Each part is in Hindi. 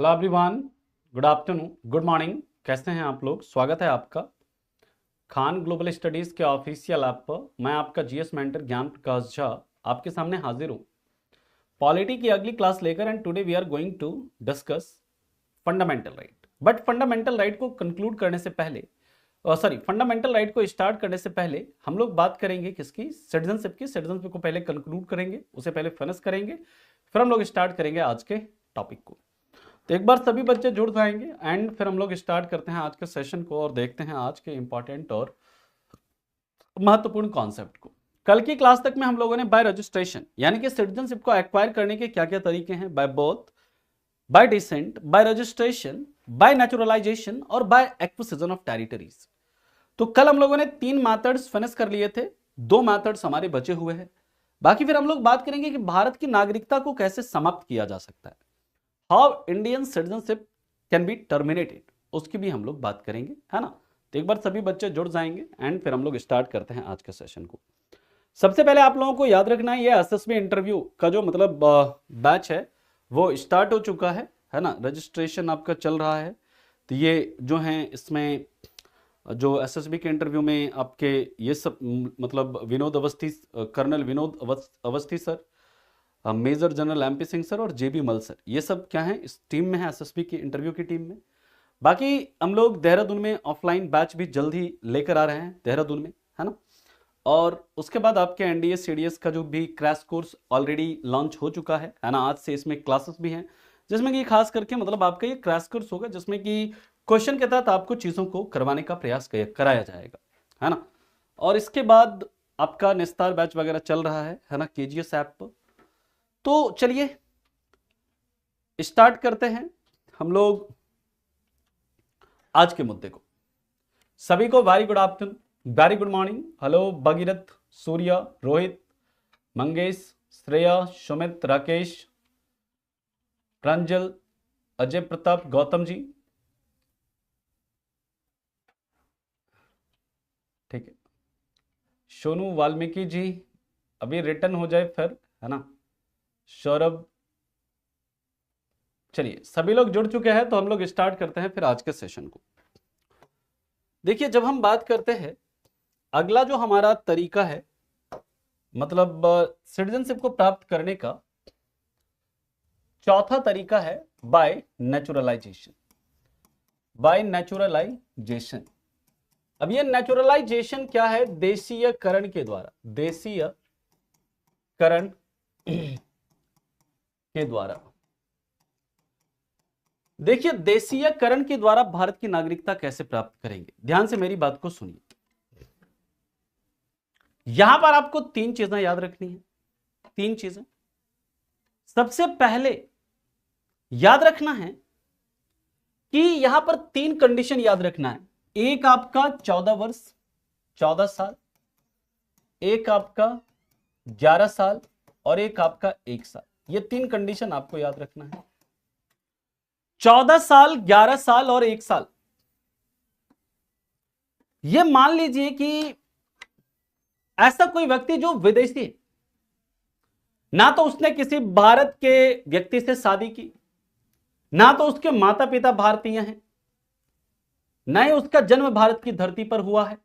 Hello everyone, good afternoon, good morning. कैसे हैं आप लोग? स्वागत है आपका खान ग्लोबल स्टडीज के ऑफिशियल ऐप पर। मैं आपका जीएस मेंटर ज्ञान प्रकाश झा आपके सामने हाजिर हूँ पॉलिटी की अगली क्लास लेकर। And today we are going to discuss fundamental right. But fundamental right को कंक्लूड करने से पहले, फंडामेंटल राइट को स्टार्ट करने से पहले हम लोग बात करेंगे किसकी? सिटीजनशिप की। सिटीजनशिप को पहले कंक्लूड करेंगे, उसे पहले फिनिश करेंगे, फिर हम लोग स्टार्ट करेंगे आज के टॉपिक को। तो एक बार सभी बच्चे जुड़ जाएंगे एंड फिर हम लोग स्टार्ट करते हैं आज के सेशन को और देखते हैं आज के इंपॉर्टेंट और महत्वपूर्ण कॉन्सेप्ट को। कल की क्लास तक में हम लोगों ने बाय रजिस्ट्रेशन यानी कि सिटीजनशिप को एक्वायर करने के क्या क्या तरीके हैं, by birth, bye decent, bye registration, bye naturalisation और बाय एक्विजिशन ऑफ टेरिटरीज। तो कल हम लोगों ने 3 मेथड्स फिनिश कर लिए थे, 2 मेथड्स हमारे बचे हुए हैं। बाकी फिर हम लोग बात करेंगे कि भारत की नागरिकता को कैसे समाप्त किया जा सकता है, how Indian citizenship can be terminated, उसकी भी हम लोग बात करेंगे, है ना। तो एक बार सभी बच्चे जुड़ जाएंगे एंड फिर हम लोग स्टार्ट करते हैं आज के सेशन को। सबसे पहले आप लोगों को याद रखना है, ये एसएसबी इंटरव्यू का जो मतलब बैच है वो स्टार्ट हो चुका है ना। रजिस्ट्रेशन आपका चल रहा है। तो ये जो है इसमें जो एसएसबी के इंटरव्यू में आपके ये सब मतलब Vinod Awasthi, colonel Vinod Awasthi sir, major general MP Singh sir और जेबी मल सर, ये सब क्या है इस टीम में है, एसएसबी की इंटरव्यू की टीम में। बाकी हम लोग देहरादून में ऑफलाइन बैच भी जल्द ही लेकर आ रहे हैं देहरादून में, है ना। और उसके बाद आपके एनडीए सीडीएस का जो भी क्रैश कोर्स ऑलरेडी लॉन्च हो चुका है ना। आज से इसमें क्लासेस भी हैं जिसमें कि खास करके मतलब आपका ये क्रैश कोर्स होगा जिसमें कि क्वेश्चन के तहत आपको चीज़ों को करवाने का प्रयास कराया जाएगा, है ना। और इसके बाद आपका निस्तार बैच वगैरह चल रहा है ना, केजीएस ऐप पर। तो चलिए स्टार्ट करते हैं हम लोग आज के मुद्दे को। सभी को very good afternoon, very good morning. Hello Bhagirath, Surya, Rohit, Mangesh, Shreya, Sumit, Rakesh, Pranjal, Ajay Pratap, Gautam ji, ठीक है। सोनू वाल्मीकि जी, अभी रिटर्न हो जाए फिर, है ना। सौरभ, चलिए सभी लोग जुड़ चुके हैं तो हम लोग स्टार्ट करते हैं फिर आज के सेशन को। देखिए जब हम बात करते हैं अगला जो हमारा तरीका है मतलब सिटीजनशिप को प्राप्त करने का चौथा तरीका है बाय नेचुरलाइजेशन। Bye naturalisation. अब ये नेचुरलाइजेशन क्या है? देशीयकरण के द्वारा, देशीयकरण के द्वारा। देखिए देशीयकरण के द्वारा भारत की नागरिकता कैसे प्राप्त करेंगे, ध्यान से मेरी बात को सुनिए। यहां पर आपको 3 चीजें याद रखनी है, 3 चीजें। सबसे पहले याद रखना है कि यहां पर 3 कंडीशन याद रखना है। एक आपका 14 वर्ष, 14 साल, एक आपका 11 साल और एक आपका 1 साल। ये 3 कंडीशन आपको याद रखना है। 14 साल, 11 साल और 1 साल। ये मान लीजिए कि ऐसा कोई व्यक्ति जो विदेशी है, ना तो उसने किसी भारत के व्यक्ति से शादी की, ना तो उसके माता पिता भारतीय हैं, ना ही उसका जन्म भारत की धरती पर हुआ है,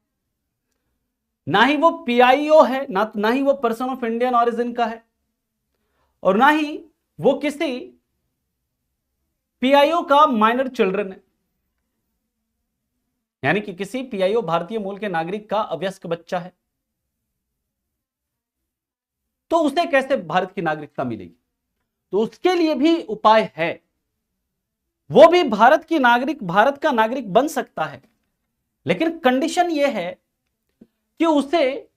ना ही वो पीआईओ है, ना ही वो पर्सन ऑफ इंडियन ऑरिजिन का है, और ना ही वो किसी पीआईओ का माइनर चिल्ड्रन है, यानी कि किसी पीआईओ भारतीय मूल के नागरिक का अवयस्क बच्चा है। तो उसे कैसे भारत की नागरिकता मिलेगी? तो उसके लिए भी उपाय है, वो भी भारत की नागरिक, भारत का नागरिक बन सकता है, लेकिन कंडीशन यह है कि उसे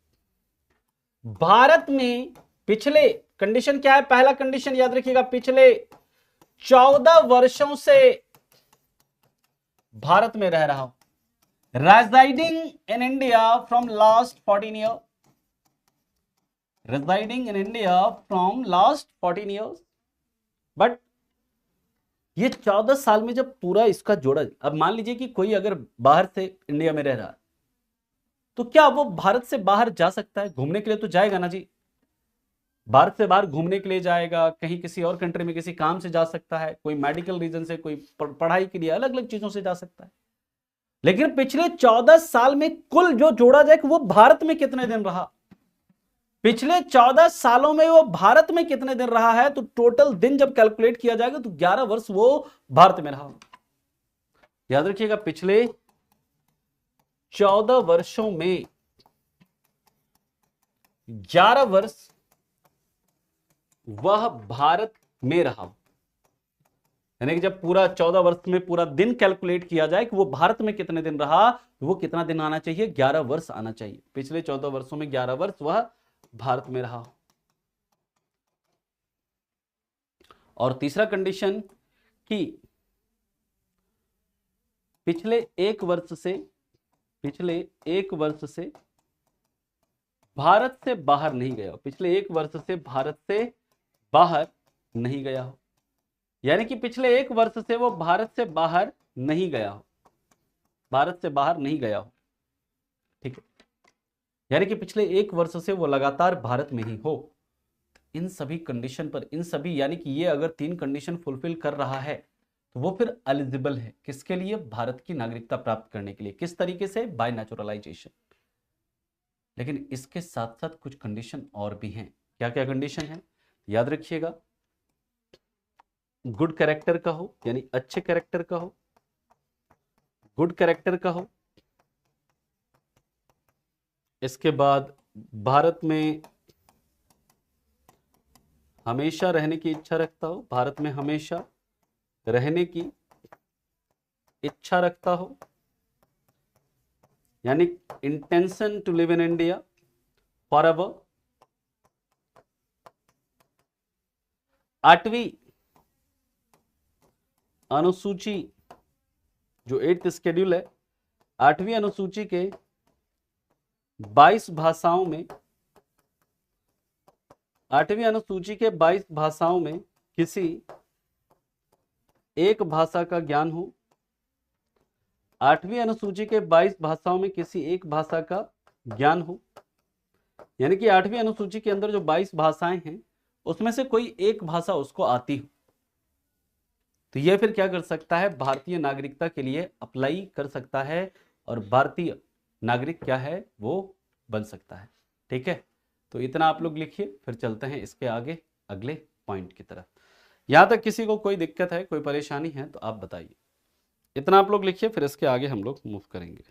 भारत में पिछले, कंडीशन क्या है? पहला कंडीशन याद रखिएगा, पिछले 14 वर्षों से भारत में रह रहा हूं, residing in India from last 14 year, residing in India from last 14 years। But ये 14 साल में जब पूरा इसका जोड़ा, अब मान लीजिए कि कोई अगर बाहर से इंडिया में रह रहा है तो क्या वो भारत से बाहर जा सकता है? घूमने के लिए तो जाएगा ना जी। भारत से बाहर घूमने के लिए जाएगा, कहीं किसी और कंट्री में किसी काम से जा सकता है, कोई मेडिकल रीजन से, कोई पढ़ाई के लिए, अलग अलग चीजों से जा सकता है। लेकिन पिछले 14 साल में कुल जो जोड़ा जाए वो भारत में कितने दिन रहा, पिछले 14 सालों में वो भारत में कितने दिन रहा है, तो टोटल दिन जब कैलकुलेट किया जाएगा तो 11 वर्ष वो भारत में रहा। याद रखिएगा, पिछले 14 वर्षों में 11 वर्ष वह भारत में रहा। यानी कि जब पूरा 14 वर्ष में पूरा दिन कैलकुलेट किया जाए कि वो भारत में कितने दिन रहा, तो वो कितना दिन आना चाहिए, 11 वर्ष आना चाहिए। पिछले 14 वर्षों में 11 वर्ष वह भारत में रहा। और तीसरा कंडीशन कि पिछले एक वर्ष से भारत से बाहर नहीं गया हो, पिछले एक वर्ष से भारत से बाहर नहीं गया हो। यानी कि पिछले एक वर्ष से वो भारत से बाहर नहीं गया हो, भारत से बाहर नहीं गया हो, ठीक है। यानी कि पिछले एक वर्ष से वो लगातार भारत में ही हो। इन सभी कंडीशन पर, इन सभी यानी कि ये अगर 3 कंडीशन फुलफिल कर रहा है तो वो फिर एलिजिबल है किसके लिए, भारत की नागरिकता प्राप्त करने के लिए। किस तरीके से, बाय नेचुरलाइजेशन। लेकिन इसके साथ साथ कुछ कंडीशन और भी हैं। क्या क्या कंडीशन है, याद रखिएगा। गुड कैरेक्टर का हो, यानी अच्छे कैरेक्टर का हो, गुड कैरेक्टर का हो। इसके बाद भारत में हमेशा रहने की इच्छा रखता हो, भारत में हमेशा रहने की इच्छा रखता हो, यानी intention to live in India forever. 8वीं अनुसूची, जो 8th शेड्यूल है, 8वीं अनुसूची के 22 भाषाओं में, 8वीं अनुसूची के 22 भाषाओं में किसी एक भाषा का ज्ञान हो। 8वीं अनुसूची के 22 भाषाओं में किसी एक भाषा का ज्ञान हो। यानी कि 8वीं अनुसूची के अंदर जो 22 भाषाएं हैं उसमें से कोई एक भाषा उसको आती हो, तो यह फिर क्या कर सकता है, भारतीय नागरिकता के लिए अप्लाई कर सकता है और भारतीय नागरिक क्या है वो बन सकता है। ठीक है, तो इतना आप लोग लिखिए, फिर चलते हैं इसके आगे अगले पॉइंट की तरफ। यहां तक किसी को कोई दिक्कत है, कोई परेशानी है तो आप बताइए। इतना आप लोग लिखिए, फिर इसके आगे हम लोग मूव करेंगे।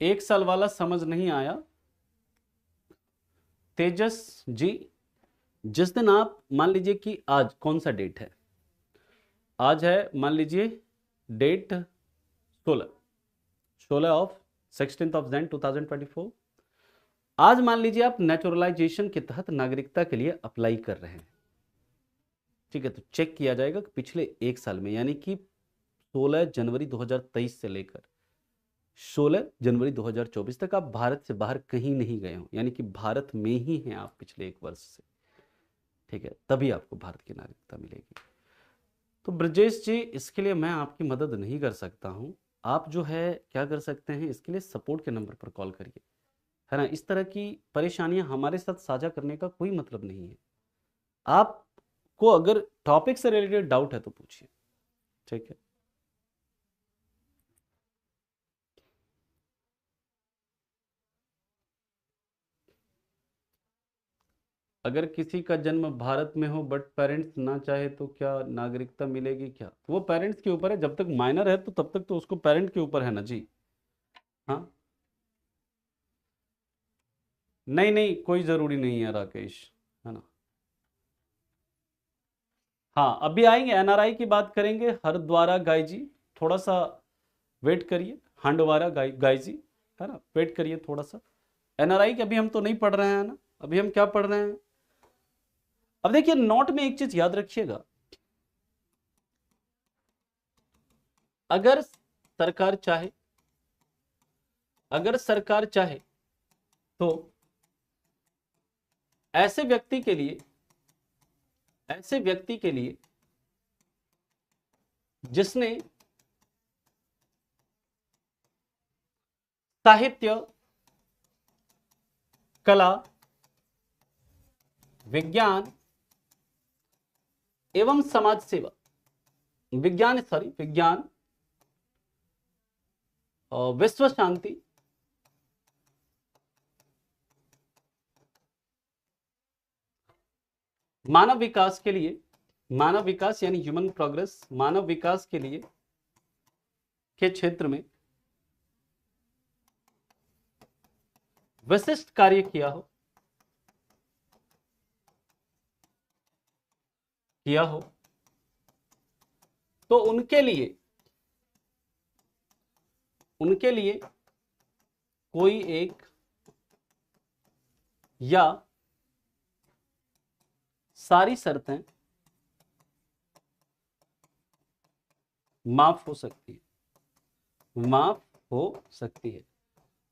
एक साल वाला समझ नहीं आया। तेजस जी, जिस दिन आप मान लीजिए कि आज कौन सा डेट है, आज है मान लीजिए डेट 16 ऑफ 16 ऑफ जैन 2024। आज मान लीजिए आप नेचुरलाइजेशन के तहत नागरिकता के लिए अप्लाई कर रहे हैं, ठीक है। तो चेक किया जाएगा कि पिछले एक साल में, यानी कि 16 जनवरी 2023 से लेकर 16 जनवरी 2024 तक आप भारत से बाहर कहीं नहीं गए हो, यानी कि भारत में ही हैं आप पिछले एक वर्ष से, ठीक है, तभी आपको भारत की नागरिकता मिलेगी। तो ब्रजेश जी, इसके लिए मैं आपकी मदद नहीं कर सकता हूं। आप जो है क्या कर सकते हैं, इसके लिए सपोर्ट के नंबर पर कॉल करिए, है ना। इस तरह की परेशानियां हमारे साथ साझा करने का कोई मतलब नहीं है। आपको अगर टॉपिक से रिलेटेड डाउट है तो पूछिए, ठीक है। अगर किसी का जन्म भारत में हो बट पेरेंट्स ना चाहे तो क्या नागरिकता मिलेगी क्या, तो वो पेरेंट्स के ऊपर है। जब तक माइनर है तो तब तक तो उसको पेरेंट के ऊपर है ना जी। हाँ, नहीं नहीं, कोई जरूरी नहीं है राकेश, है ना। हाँ, अभी आएंगे, एनआरआई की बात करेंगे, हरद्वारा गाय जी, थोड़ा सा वेट करिए। हांडवारा गाय जी, है ना, वेट करिए थोड़ा सा। एनआरआई के अभी हम तो नहीं पढ़ रहे हैं ना, अभी हम क्या पढ़ रहे हैं, अब देखिए नोट में एक चीज याद रखिएगा, अगर सरकार चाहे, अगर सरकार चाहे तो ऐसे व्यक्ति के लिए, ऐसे व्यक्ति के लिए जिसने साहित्य, कला, विज्ञान एवं समाज सेवा, विज्ञान और विश्व शांति, मानव विकास के लिए, मानव विकास यानी ह्यूमन प्रोग्रेस, मानव विकास के लिए के क्षेत्र में विशिष्ट कार्य किया हो तो उनके लिए कोई एक या सारी शर्तें माफ हो सकती है।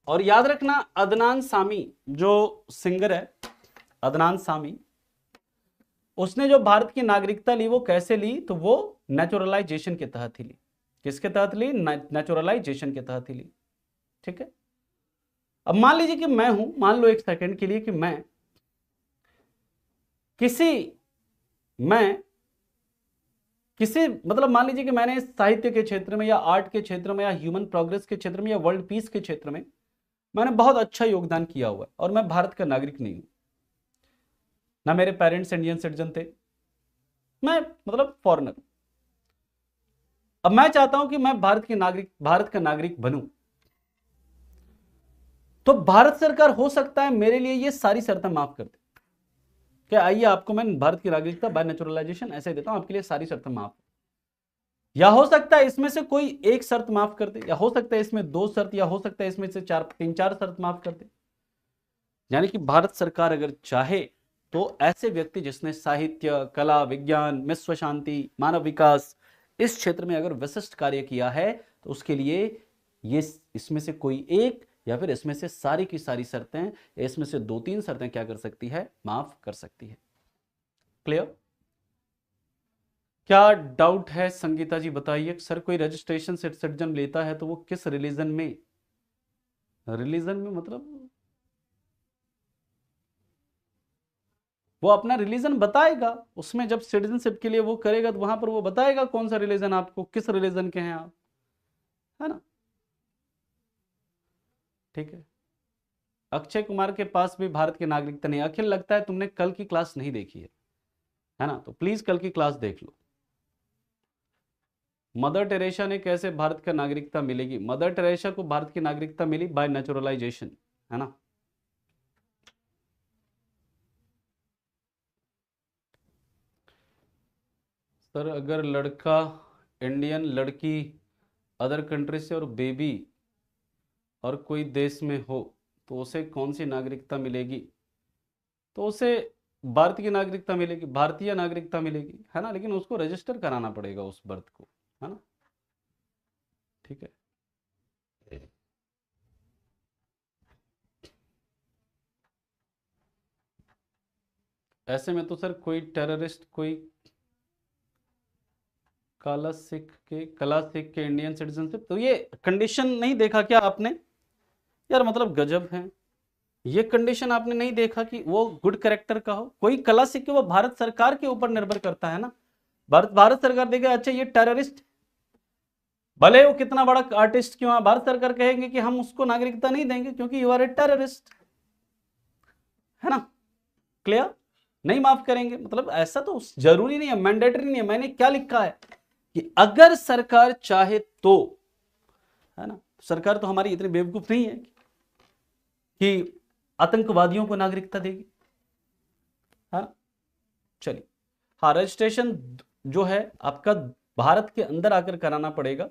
और याद रखना, अदनान सामी जो सिंगर है, अदनान सामी, उसने जो भारत की नागरिकता ली वो कैसे ली, तो वो नेचुरलाइजेशन के तहत ही ली। किसके तहत ली? नेचुरलाइजेशन के तहत ही ली। ठीक है। अब मान लीजिए कि मैं हूं, मान लो एक सेकंड के लिए कि मैं मतलब मान लीजिए कि मैंने साहित्य के क्षेत्र में या आर्ट के क्षेत्र में या ह्यूमन प्रोग्रेस के क्षेत्र में या वर्ल्ड पीस के क्षेत्र में मैंने बहुत अच्छा योगदान किया हुआ है और मैं भारत का नागरिक नहीं हूं, ना मेरे पेरेंट्स इंडियन सिटीजन थे, मैं मतलब फॉरेनर। अब मैं चाहता हूं कि मैं भारत का नागरिक बनूं, तो भारत सरकार हो सकता है मेरे लिए ये सारी शर्तें माफ कर दे। क्या आइए आपको मैं भारत की नागरिकता बाय नेचुरलाइजेशन ऐसे देता हूं, आपके लिए सारी शर्तें माफ। या हो सकता है इसमें से कोई एक शर्त माफ कर दे, या हो सकता है इसमें दो शर्त, या हो सकता है इसमें से तीन चार शर्त माफ कर दे। यानी कि भारत सरकार अगर चाहे तो ऐसे व्यक्ति जिसने साहित्य, कला, विज्ञान, विश्व शांति, मानव विकास इस क्षेत्र में अगर विशिष्ट कार्य किया है तो उसके लिए ये इसमें से कोई एक या फिर इसमें से सारी की सारी शर्तें, इसमें से दो तीन शर्तें क्या कर सकती है? माफ कर सकती है। क्लियर? क्या डाउट है संगीता जी बताइए। सर कोई रजिस्ट्रेशन सिटीजन लेता है तो वो किस रिलीजन में मतलब वो अपना रिलीजन बताएगा, उसमें जब सिटीजनशिप के लिए वो करेगा तो वहां पर वो बताएगा कौन सा रिलीजन, आपको किस रिलीजन के हैं आप, है ना। ठीक है। अक्षय कुमार के पास भी भारत की नागरिकता नहीं। अखिल लगता है तुमने कल की क्लास नहीं देखी है ना, तो प्लीज कल की क्लास देख लो। मदर टेरेसा ने कैसे भारत का नागरिकता मिलेगी? मदर टेरेसा को भारत की नागरिकता मिली बाय नेचुरलाइजेशन, है ना। सर अगर लड़का इंडियन, लड़की अदर कंट्री से और बेबी और कोई देश में हो तो उसे कौन सी नागरिकता मिलेगी? तो उसे भारत की नागरिकता मिलेगी, भारतीय नागरिकता मिलेगी, है ना। लेकिन उसको रजिस्टर कराना पड़ेगा उस बर्थ को, है ना। ठीक है। ऐसे में तो सर कोई टेररिस्ट, कोई कला सिख के इंडियन सिटीजनशिप, तो ये कंडीशन नहीं देखा क्या आपने यार? मतलब गजब है, ये कंडीशन आपने नहीं देखा कि वो गुड कैरेक्टर का हो। कोई कला सिख के, वो भारत सरकार के ऊपर निर्भर करता है ना। भारत सरकार देगा अच्छा ये टेररिस्ट, भले वो कितना बड़ा आर्टिस्ट क्यों है, भारत सरकार कहेंगे कि हम उसको नागरिकता नहीं देंगे क्योंकि यू आर ए टेररिस्ट, है ना। क्लियर? नहीं माफ करेंगे। मतलब ऐसा तो जरूरी नहीं है, मैंडेटरी नहीं है। मैंने क्या लिखा है कि अगर सरकार चाहे तो, है ना। सरकार तो हमारी इतनी बेवकूफ नहीं है कि आतंकवादियों को नागरिकता देगी, हाँ। चलिए, हाँ रजिस्ट्रेशन जो है आपका भारत के अंदर आकर कराना पड़ेगा।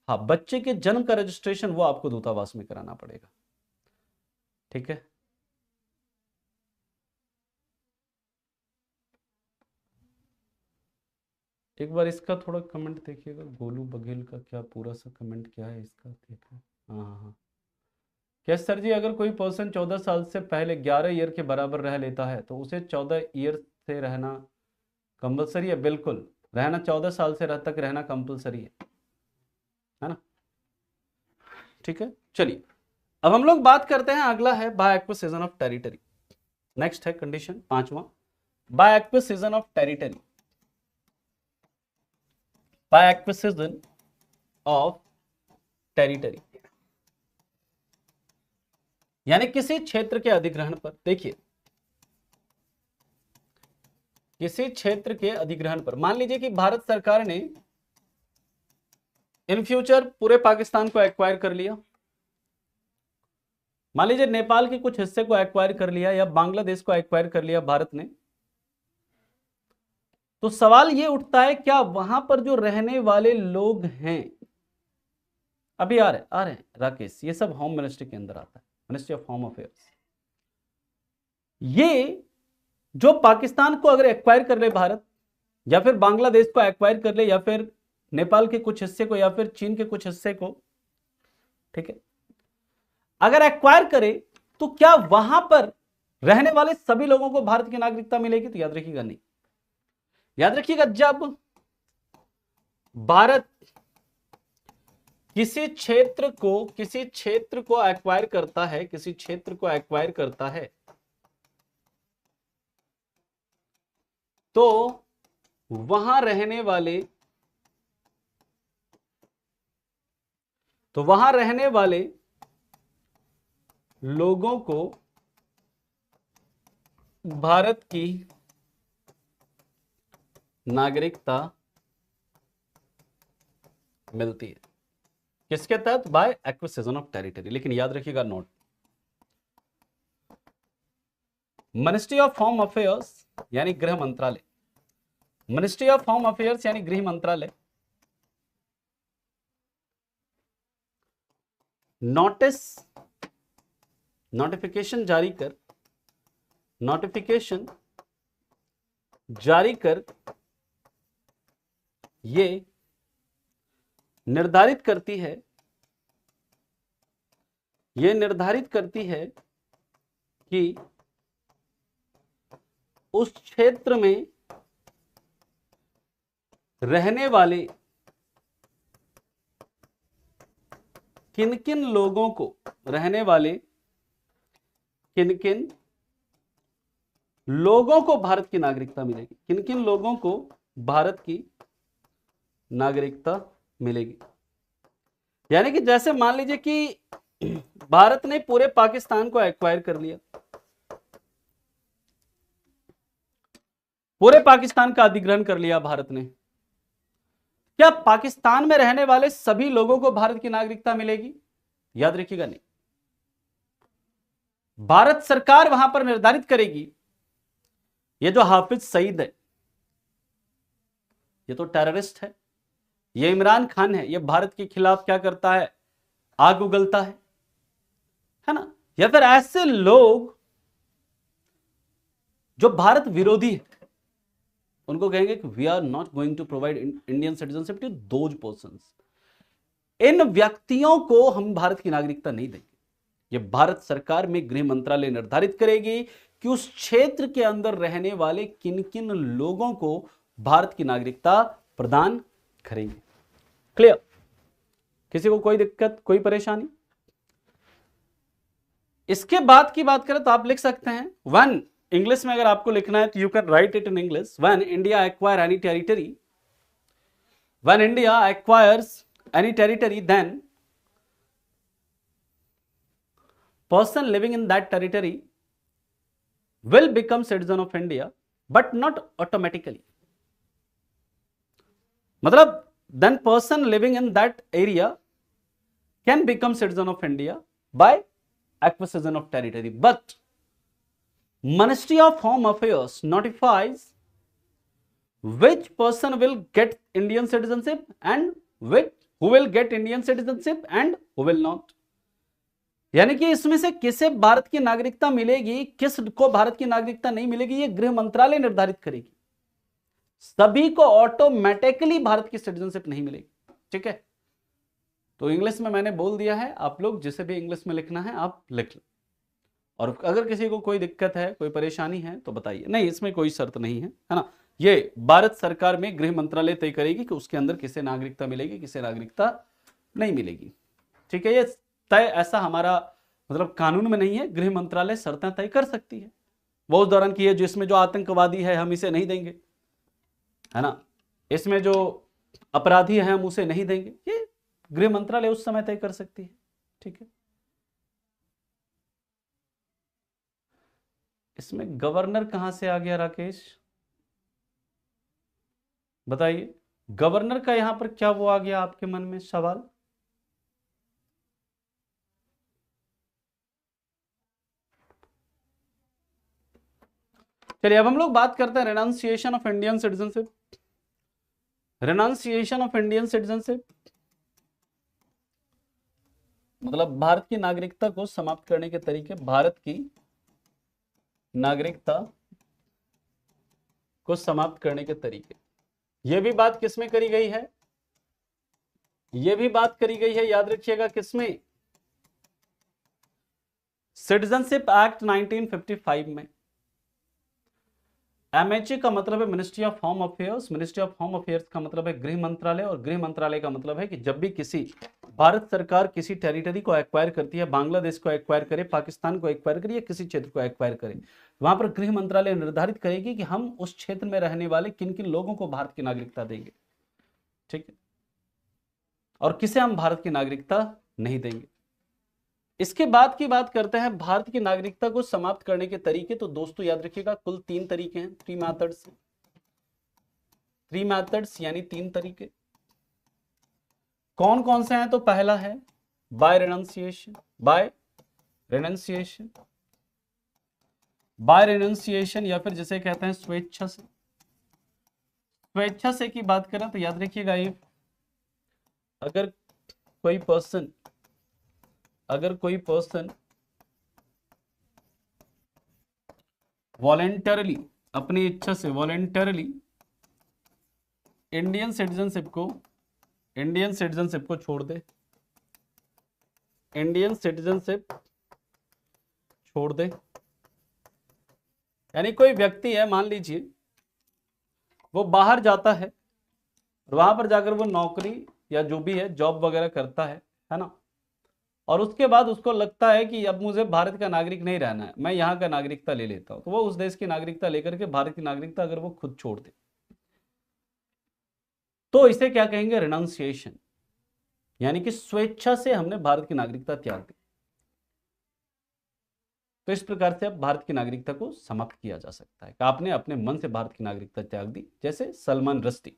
हाँ, बच्चे के जन्म का रजिस्ट्रेशन वो आपको दूतावास में कराना पड़ेगा। ठीक है। एक बार इसका थोड़ा कमेंट देखिएगा, गोलू बघेल का क्या पूरा सा कमेंट क्या है इसका, देखो। हाँ हाँ हाँ। क्या सर जी, अगर कोई पर्सन 14 साल से पहले 11 ईयर के बराबर रह लेता है तो उसे 14 ईयर से रहना कंपलसरी है? बिल्कुल, रहना 14 साल से तक रहना कंपलसरी है ना? ठीक है, चलिए अब हम लोग बात करते हैं, अगला है by acquisition of territory. Next है कंडीशन पांचवा, by acquisition of territory. By acquisition of territory यानी किसी क्षेत्र के अधिग्रहण पर, देखिए किसी क्षेत्र के अधिग्रहण पर, मान लीजिए कि भारत सरकार ने इन फ्यूचर पूरे पाकिस्तान को एक्वायर कर लिया, मान लीजिए नेपाल के कुछ हिस्से को एक्वायर कर लिया या बांग्लादेश को एक्वायर कर लिया भारत ने, तो सवाल ये उठता है क्या वहां पर जो रहने वाले लोग हैं, अभी आ रहे हैं राकेश, ये सब होम मिनिस्ट्री के अंदर आता है, मिनिस्ट्री ऑफ होम अफेयर्स। ये जो पाकिस्तान को अगर एक्वायर कर ले भारत, या फिर बांग्लादेश को एक्वायर कर ले, या फिर नेपाल के कुछ हिस्से को, या फिर चीन के कुछ हिस्से को, ठीक है, अगर एक्वायर करे तो क्या वहां पर रहने वाले सभी लोगों को भारत की नागरिकता मिलेगी? तो याद रखिएगा नहीं, याद रखिएगा जब भारत किसी क्षेत्र को एक्वायर करता है, किसी क्षेत्र को एक्वायर करता है, तो वहां रहने वाले लोगों को भारत की नागरिकता मिलती है, किसके तहत? By acquisition of territory. लेकिन याद रखिएगा note, ministry of home affairs यानी गृह मंत्रालय, मिनिस्ट्री ऑफ होम अफेयर्स यानी गृह मंत्रालय नोटिफिकेशन जारी कर ये निर्धारित करती है कि उस क्षेत्र में रहने वाले किन-किन लोगों को भारत की नागरिकता मिलेगी, किन-किन लोगों को भारत की नागरिकता मिलेगी। यानी कि जैसे मान लीजिए कि भारत ने पूरे पाकिस्तान को एक्वायर कर लिया, पूरे पाकिस्तान का अधिग्रहण कर लिया भारत ने, क्या पाकिस्तान में रहने वाले सभी लोगों को भारत की नागरिकता मिलेगी? याद रखिएगा नहीं, भारत सरकार वहां पर निर्धारित करेगी, ये जो हाफिज सईद है ये तो टेररिस्ट है, ये इमरान खान है, ये भारत के खिलाफ क्या करता है? आग उगलता है ना? या फिर ऐसे लोग जो भारत विरोधी है, उनको कहेंगे कि we are not going to provide Indian citizenship to those persons. इन व्यक्तियों को हम भारत की नागरिकता नहीं देंगे। ये भारत सरकार में गृह मंत्रालय निर्धारित करेगी कि उस क्षेत्र के अंदर रहने वाले किन किन लोगों को भारत की नागरिकता प्रदान करेंगे। क्लियर? किसी को कोई दिक्कत, कोई परेशानी? इसके बाद की बात करें तो आप लिख सकते हैं वन, इंग्लिश में अगर आपको लिखना है तो you can write it in English, when India acquire any territory, when India acquires any territory, then person living in that territory will become citizen of India but not automatically. मतलब then person living in that area can become citizen of India by acquisition of territory, but Ministry of Home Affairs notifies which person will get Indian citizenship and who will get Indian citizenship and who will not. यानी कि इसमें से किसे भारत की नागरिकता मिलेगी, किस को भारत की नागरिकता नहीं मिलेगी, ये गृह मंत्रालय निर्धारित करेगी। सभी को ऑटोमेटिकली भारत की सिटीजनशिप नहीं मिलेगी। ठीक है, तो इंग्लिश में मैंने बोल दिया है, आप लोग जिसे भी इंग्लिश में लिखना है आप लिख लो, और अगर किसी को कोई दिक्कत है, कोई परेशानी है तो बताइए। नहीं, इसमें कोई शर्त नहीं है ना, ये भारत सरकार में गृह मंत्रालय तय करेगी कि उसके अंदर किसे नागरिकता मिलेगी, किसे नागरिकता नहीं मिलेगी। ठीक है, ये तय ऐसा हमारा मतलब कानून में नहीं है, गृह मंत्रालय शर्तें तय कर सकती है वो उस दौरान की है, जिसमें जो आतंकवादी है हम इसे नहीं देंगे, है ना, इसमें जो अपराधी है हम उसे नहीं देंगे, ये गृह मंत्रालय उस समय तय कर सकती है। ठीक है, इसमें गवर्नर कहां से आ गया राकेश, बताइए, गवर्नर का यहां पर क्या वो आ गया आपके मन में सवाल? चलिए अब हम लोग बात करते हैं renunciation of Indian citizenship. Renunciation of Indian citizenship मतलब भारत की नागरिकता को समाप्त करने के तरीके, भारत की नागरिकता को समाप्त करने के तरीके। यह भी बात किसमें करी गई है, यह भी बात करी गई है, याद रखिएगा, किसमें? सिटीजनशिप एक्ट 1955 में। एमएचए का मतलब है ministry of home affairs, ministry of home affairs का मतलब है गृह मंत्रालय, और गृह मंत्रालय का मतलब है कि जब भी किसी भारत सरकार किसी टेरिटरी को एक्वायर करती है, बांग्लादेश को एक्वायर करे, पाकिस्तान को एक्वायर करे या किसी क्षेत्र को एक्वायर करे, वहां पर गृह मंत्रालय निर्धारित करेगी कि हम उस क्षेत्र में रहने वाले किन किन लोगों को भारत की नागरिकता देंगे। ठीक है, और किसे हम भारत की नागरिकता नहीं देंगे। इसके बाद की बात करते हैं भारत की नागरिकता को समाप्त करने के तरीके। तो दोस्तों याद रखिएगा कुल 3 तरीके हैं, 3 मेथड्स, 3 मेथड्स यानी 3 तरीके। कौन कौन से हैं? तो पहला है बाय रेनंसिएशन, बाय रेनंसिएशन, बाय रेनंसिएशन या फिर जिसे कहते हैं स्वेच्छा से। स्वेच्छा से की बात करें तो याद रखिएगा अगर कोई पर्सन वॉलेंटरली, अपनी इच्छा से वॉलेंटरली इंडियन सिटीजनशिप को छोड़ दे, इंडियन सिटीजनशिप छोड़ दे, यानी कोई व्यक्ति है, मान लीजिए वो बाहर जाता है और वहां पर जाकर वो नौकरी या जो भी है जॉब वगैरह करता है ना, और उसके बाद उसको लगता है कि अब मुझे भारत का नागरिक नहीं रहना है, मैं यहाँ का नागरिकता ले लेता हूं, तो वो उस देश की नागरिकता लेकर के भारत की नागरिकता अगर वो खुद छोड़ दे तो इसे क्या कहेंगे? रिनाउंसिएशन, यानी कि स्वेच्छा से हमने भारत की नागरिकता त्याग दी। तो इस प्रकार से अब भारत की नागरिकता को समाप्त किया जा सकता है कि आपने अपने मन से भारत की नागरिकता त्याग दी। जैसे सलमान रश्दी,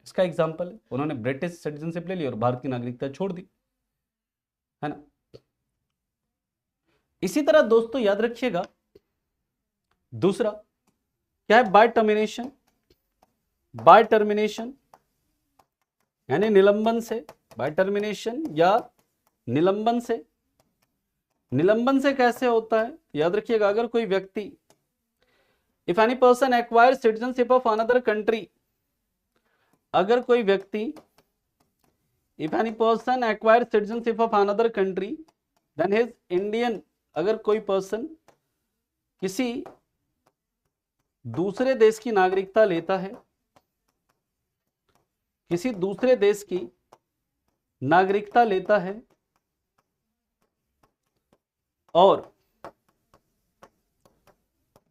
इसका एग्जाम्पल है, उन्होंने ब्रिटिश सिटीजनशिप ले ली और भारत की नागरिकता छोड़ दी, है ना। इसी तरह दोस्तों याद रखिएगा दूसरा क्या है? बाय टर्मिनेशन, बाय टर्मिनेशन यानी निलंबन से, बाय टर्मिनेशन या निलंबन से। निलंबन से कैसे होता है? याद रखिएगा अगर कोई व्यक्ति, if any person acquire citizenship of another country, अगर कोई व्यक्ति, if any person acquire citizenship of another country then his Indian, अगर कोई पर्सन किसी दूसरे देश की नागरिकता लेता है, किसी दूसरे देश की नागरिकता लेता है और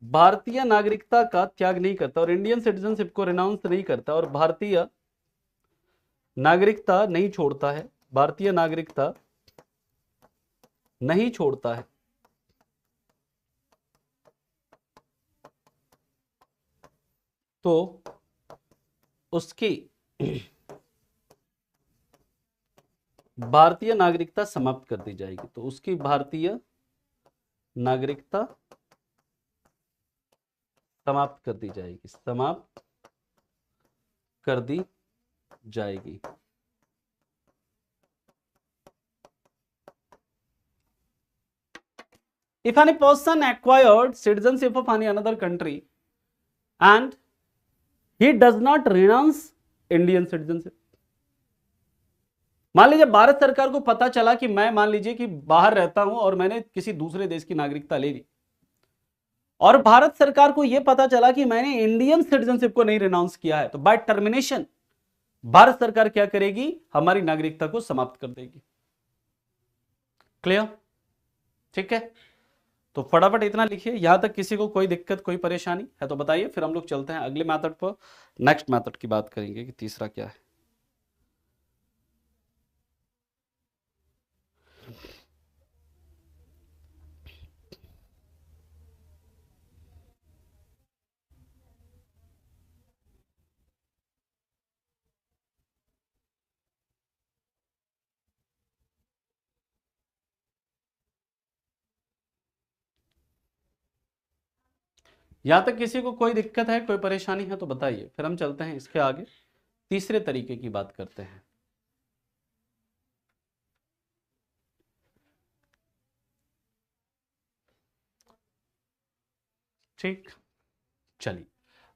भारतीय नागरिकता का त्याग नहीं करता और इंडियन सिटीजनशिप को रिनाउंस नहीं करता और भारतीय नागरिकता नहीं छोड़ता है, भारतीय नागरिकता नहीं छोड़ता है, तो उसकी भारतीय नागरिकता समाप्त कर दी जाएगी। तो उसकी भारतीय नागरिकता समाप्त कर दी जाएगी, समाप्त कर दी जाएगी। If any person acquired citizenship of any another country and he does not renounce Indian citizenship. मान लीजिए भारत सरकार को पता चला कि मैं मान लीजिए कि बाहर रहता हूं और मैंने किसी दूसरे देश की नागरिकता ले ली, और भारत सरकार को यह पता चला कि मैंने इंडियन सिटीजनशिप को नहीं रिनाउंस किया है, तो बाय टर्मिनेशन भारत सरकार क्या करेगी, हमारी नागरिकता को समाप्त कर देगी। क्लियर? ठीक है, तो फटाफट इतना लिखिए। यहां तक किसी को कोई दिक्कत कोई परेशानी है तो बताइए, फिर हम लोग चलते हैं अगले मेथड पर। नेक्स्ट मेथड की बात करेंगे कि तीसरा क्या है। यहां तक किसी को कोई दिक्कत है कोई परेशानी है तो बताइए, फिर हम चलते हैं इसके आगे, तीसरे तरीके की बात करते हैं। ठीक, चलिए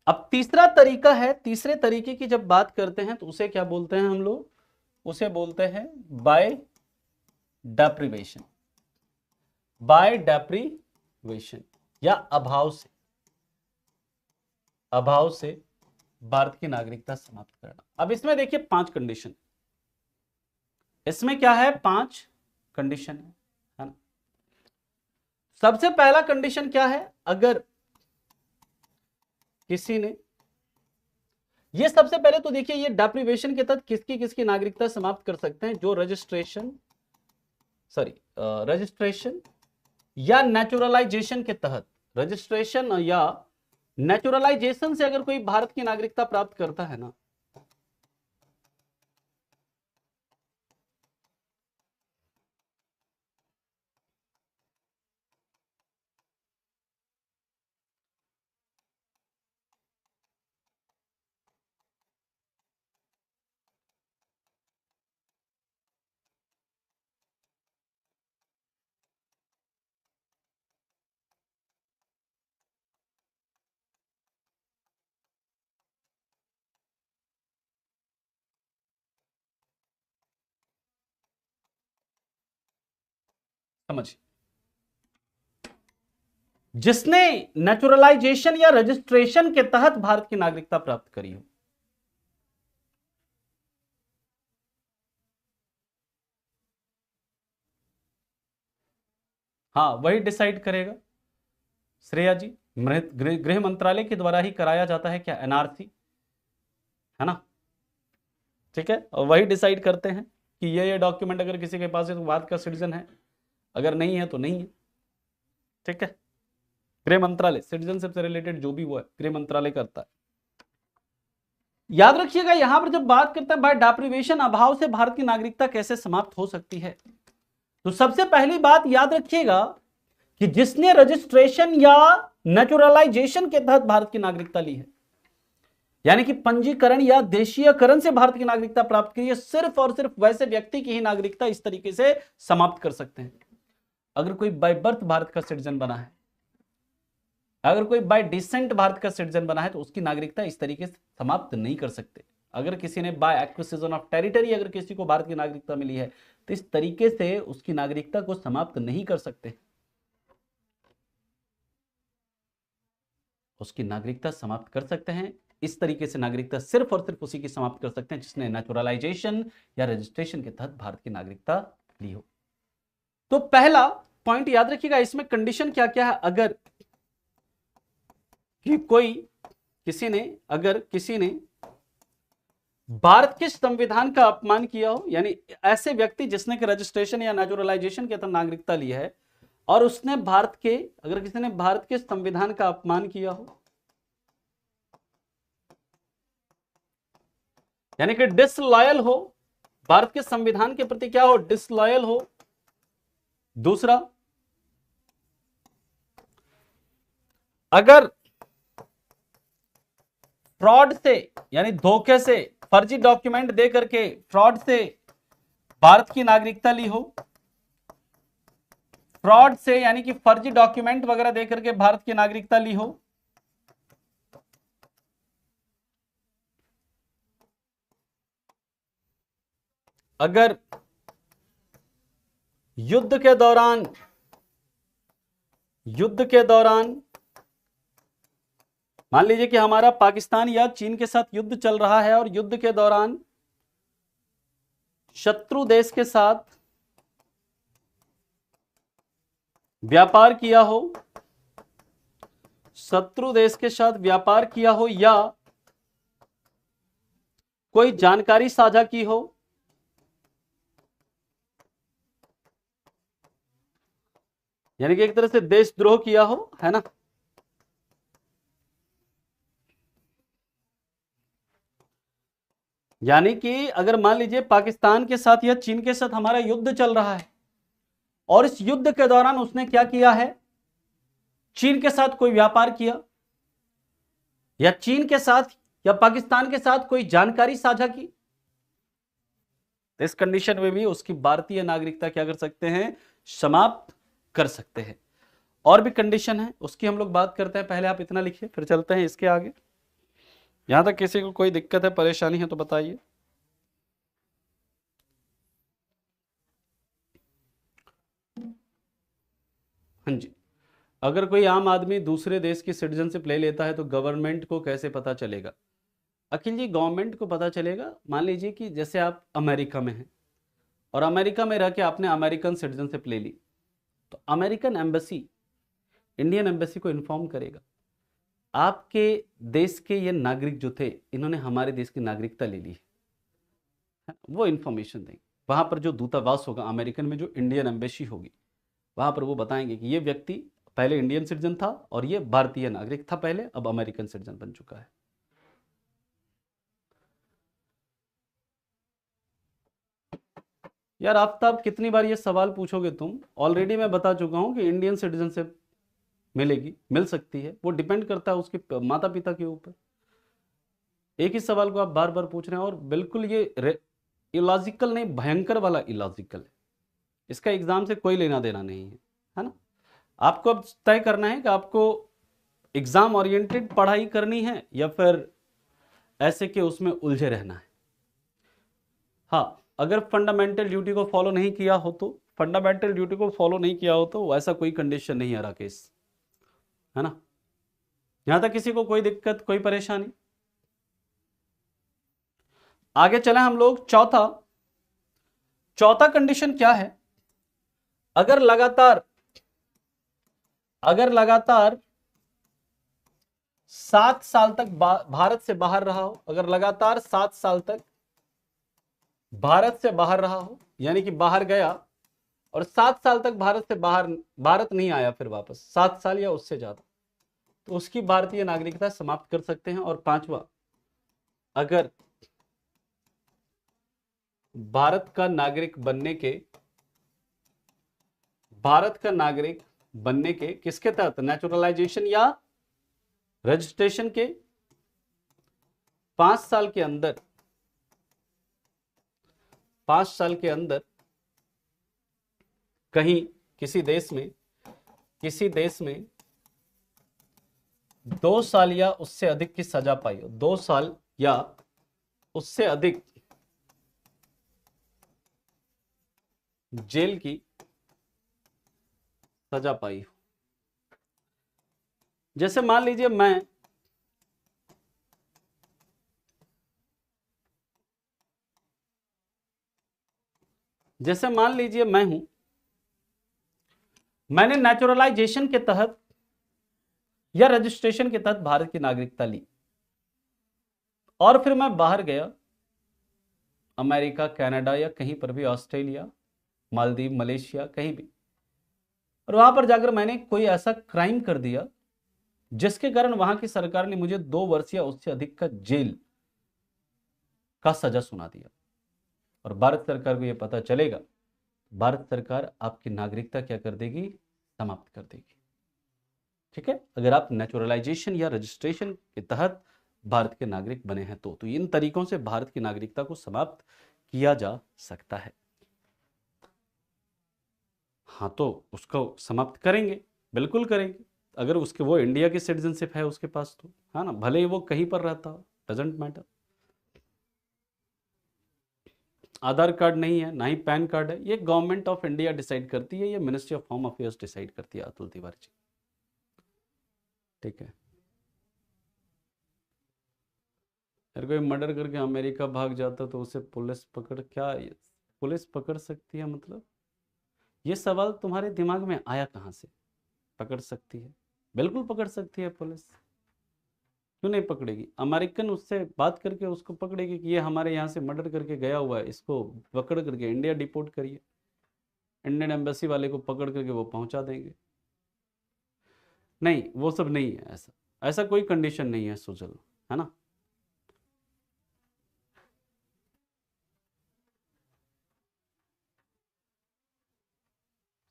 अब तीसरा तरीका है। तीसरे तरीके की जब बात करते हैं तो उसे क्या बोलते हैं हम लोग, उसे बोलते हैं बाय डेप्रिवेशन। बाय डेप्रिवेशन या अभाव से भारत की नागरिकता समाप्त करना। अब इसमें देखिए 5 कंडीशन, इसमें क्या है 5 कंडीशन है ना। सबसे पहला कंडीशन क्या है, अगर किसी ने, ये सबसे पहले तो देखिए ये डेप्रिवेशन के तहत किसकी किसकी नागरिकता समाप्त कर सकते हैं, जो रजिस्ट्रेशन या नेचुरलाइजेशन के तहत, रजिस्ट्रेशन या नेचुरलाइजेशन से अगर कोई भारत की नागरिकता प्राप्त करता है ना, समझिए, जिसने नेचुरलाइजेशन या रजिस्ट्रेशन के तहत भारत की नागरिकता प्राप्त करी हो। हाँ, वही डिसाइड करेगा। श्रेया जी, गृह मंत्रालय के द्वारा ही कराया जाता है क्या, एनआरसी, है ना। ठीक है, और वही डिसाइड करते हैं कि ये डॉक्यूमेंट अगर किसी के पास है तो भारत का सिटीजन है, अगर नहीं है तो नहीं है। ठीक है, गृह मंत्रालय सिटीजनशिप से रिलेटेड जो भी वो है गृह मंत्रालय करता है। याद रखिएगा यहां पर जब बात करते हैं बाय डेप्रिवेशन, अभाव से भारत की नागरिकता कैसे समाप्त हो सकती है, तो सबसे पहली बात याद रखिएगा कि जिसने रजिस्ट्रेशन या नेचुरलाइजेशन के तहत भारत की नागरिकता ली है, यानी कि पंजीकरण या देशीयकरण से भारत की नागरिकता प्राप्त की है, सिर्फ और सिर्फ वैसे व्यक्ति की ही नागरिकता इस तरीके से समाप्त कर सकते हैं। अगर कोई बाय बर्थ भारत का सिटीजन बना है, अगर कोई बाय डिसेंट भारत का सिटीजन बना है, तो उसकी नागरिकता इस तरीके से समाप्त नहीं कर सकते। अगर किसी ने बाय एक्विजिशन ऑफ टेरिटरी अगर किसी को भारत की नागरिकता मिली है, तो इस तरीके से उसकी नागरिकता को समाप्त नहीं कर सकते। उसकी नागरिकता समाप्त कर सकते हैं इस तरीके से, नागरिकता सिर्फ और सिर्फ उसी की समाप्त कर सकते हैं जिसने नेचुरलाइजेशन या रजिस्ट्रेशन के तहत भारत की नागरिकता ली हो। तो पहला पॉइंट याद रखिएगा, इसमें कंडीशन क्या क्या है। अगर कि किसी ने भारत के संविधान का अपमान किया हो, यानी ऐसे व्यक्ति जिसने कि रजिस्ट्रेशन या नेचुरलाइजेशन के तहत नागरिकता ली है और उसने अगर किसी ने भारत के संविधान का अपमान किया हो, यानी कि डिसलॉयल हो, भारत के संविधान के प्रति क्या हो, डिसलॉयल हो। दूसरा, अगर फ्रॉड से यानी धोखे से, फर्जी डॉक्यूमेंट दे करके फ्रॉड से भारत की नागरिकता ली हो, फ्रॉड से यानी कि फर्जी डॉक्यूमेंट वगैरह दे करके भारत की नागरिकता ली हो, अगर युद्ध के दौरान मान लीजिए कि हमारा पाकिस्तान या चीन के साथ युद्ध चल रहा है और युद्ध के दौरान शत्रु देश के साथ व्यापार किया हो, शत्रु देश के साथ व्यापार किया हो या कोई जानकारी साझा की हो, यानी कि एक तरह से देशद्रोह किया हो, है ना। यानी कि अगर मान लीजिए पाकिस्तान के साथ या चीन के साथ हमारा युद्ध चल रहा है और इस युद्ध के दौरान उसने क्या किया है, चीन के साथ कोई व्यापार किया या चीन के साथ या पाकिस्तान के साथ कोई जानकारी साझा की, तो इस कंडीशन में भी उसकी भारतीय नागरिकता क्या कर सकते हैं, समाप्त कर सकते हैं। और भी कंडीशन है, उसकी हम लोग बात करते हैं। पहले आप इतना लिखिए, फिर चलते हैं इसके आगे। यहां तक किसी को कोई दिक्कत है, परेशानी है तो बताइए। हाँ जी, अगर कोई आम आदमी दूसरे देश की सिटीजनशिप ले लेता है तो गवर्नमेंट को कैसे पता चलेगा? अखिल जी, गवर्नमेंट को पता चलेगा, मान लीजिए कि जैसे आप अमेरिका में हैं और अमेरिका में रह के आपने अमेरिकन सिटीजनशिप ले ली, तो अमेरिकन एम्बेसी इंडियन एम्बेसी को इन्फॉर्म करेगा आपके देश के ये नागरिक जो थे, इन्होंने हमारे देश की नागरिकता ले ली है, वो इन्फॉर्मेशन देंगे। वहां पर जो दूतावास होगा अमेरिकन में, जो इंडियन एम्बेसी होगी, वहां पर वो बताएंगे कि ये व्यक्ति पहले इंडियन सिटीजन था और ये भारतीय नागरिक था पहले, अब अमेरिकन सिटीजन बन चुका है। यार आफ्ताब, कितनी बार ये सवाल पूछोगे तुम? ऑलरेडी मैं बता चुका हूं कि इंडियन सिटीजनशिप मिलेगी, मिल सकती है, वो डिपेंड करता है उसके माता पिता के ऊपर। एक ही सवाल को आप बार बार पूछ रहे हैं और बिल्कुल ये इलॉजिकल नहीं, भयंकर वाला इलॉजिकल है। इसका एग्जाम से कोई लेना देना नहीं है ना। आपको अब तय करना है कि आपको एग्जाम ओरिएंटेड पढ़ाई करनी है या फिर ऐसे कि उसमें उलझे रहना है। हाँ, अगर फंडामेंटल ड्यूटी को फॉलो नहीं किया हो तो वैसा कोई कंडीशन नहीं है राकेश, है ना। यहां तक किसी को कोई दिक्कत, कोई परेशानी? आगे चले हम लोग। चौथा कंडीशन क्या है? अगर लगातार 7 साल तक भारत से बाहर रहा हो, अगर लगातार 7 साल तक भारत से बाहर रहा हो, यानी कि बाहर गया और 7 साल तक भारत नहीं आया फिर वापस, 7 साल या उससे ज्यादा, तो उसकी भारतीय नागरिकता समाप्त कर सकते हैं। और 5वां, अगर भारत का नागरिक बनने के किसके तहत, नेचुरलाइजेशन या रजिस्ट्रेशन के 5 साल के अंदर कहीं किसी देश में 2 साल या उससे अधिक की सजा पाई हो, 2 साल या उससे अधिक जेल की सजा पाई हो। जैसे मान लीजिए मैं हूं, मैंने नेचुरलाइजेशन के तहत या रजिस्ट्रेशन के तहत भारत की नागरिकता ली और फिर मैं बाहर गया, अमेरिका, कनाडा या कहीं पर भी, ऑस्ट्रेलिया, मालदीव, मलेशिया, कहीं भी, और वहां पर जाकर मैंने कोई ऐसा क्राइम कर दिया जिसके कारण वहां की सरकार ने मुझे 2 वर्ष या उससे अधिक का जेल का सजा सुना दिया और भारत सरकार को यह पता चलेगा, भारत सरकार आपकी नागरिकता क्या कर देगी, समाप्त कर देगी। ठीक है, अगर आप नेचुरलाइजेशन या रजिस्ट्रेशन के तहत भारत के नागरिक बने हैं तो इन तरीकों से भारत की नागरिकता को समाप्त किया जा सकता है। हाँ, तो उसको समाप्त करेंगे, बिल्कुल करेंगे। अगर वो इंडिया की सिटीजनशिप है उसके पास तो, है ना, भले ही वो कहीं पर रहता हो, डजंट मैटर। आधार कार्ड नहीं है, ना ही पैन कार्ड है, ये गवर्नमेंट ऑफ इंडिया डिसाइड करती है, ये ministry of home affairs decide करती है अतुल तिवारी जी। ठीक है, अगर कोई मर्डर करके अमेरिका भाग जाता तो उसे पुलिस पकड़, क्या पुलिस पकड़ सकती है मतलब? ये सवाल तुम्हारे दिमाग में आया कहाँ से? पकड़ सकती है, बिल्कुल पकड़ सकती है पुलिस, क्यों नहीं पकड़ेगी? अमेरिकन उससे बात करके उसको पकड़ेगी कि ये हमारे यहाँ से मर्डर करके गया हुआ है, इसको पकड़ करके इंडिया डिपोर्ट करिए। इंडियन एम्बेसी वाले को पकड़ करके वो पहुंचा देंगे। नहीं, वो सब नहीं है, ऐसा ऐसा कोई कंडीशन नहीं है सुजल, है ना।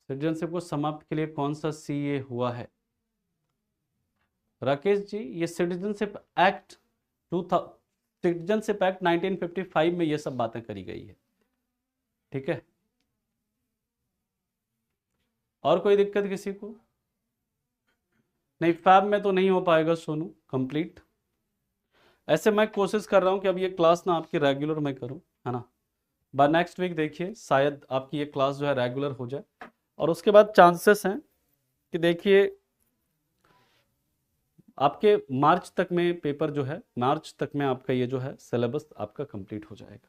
सिटीजनशिप को समाप्त के लिए कौन सा सीए हुआ है? राकेश जी, ये सिटीजनशिप एक्ट 1955 में ये सब बातें करी गई है। ठीक है, और कोई दिक्कत किसी को? नहीं, फैब में तो नहीं हो पाएगा सोनू कंप्लीट। ऐसे मैं कोशिश कर रहा हूं कि अब ये क्लास ना आपकी रेगुलर मैं करूं, है ना। बाय नेक्स्ट वीक देखिए शायद आपकी ये क्लास जो है रेगुलर हो जाए, और उसके बाद चांसेस हैं कि देखिए आपके मार्च तक में पेपर जो है, मार्च तक में आपका ये जो है सिलेबस आपका कंप्लीट हो जाएगा।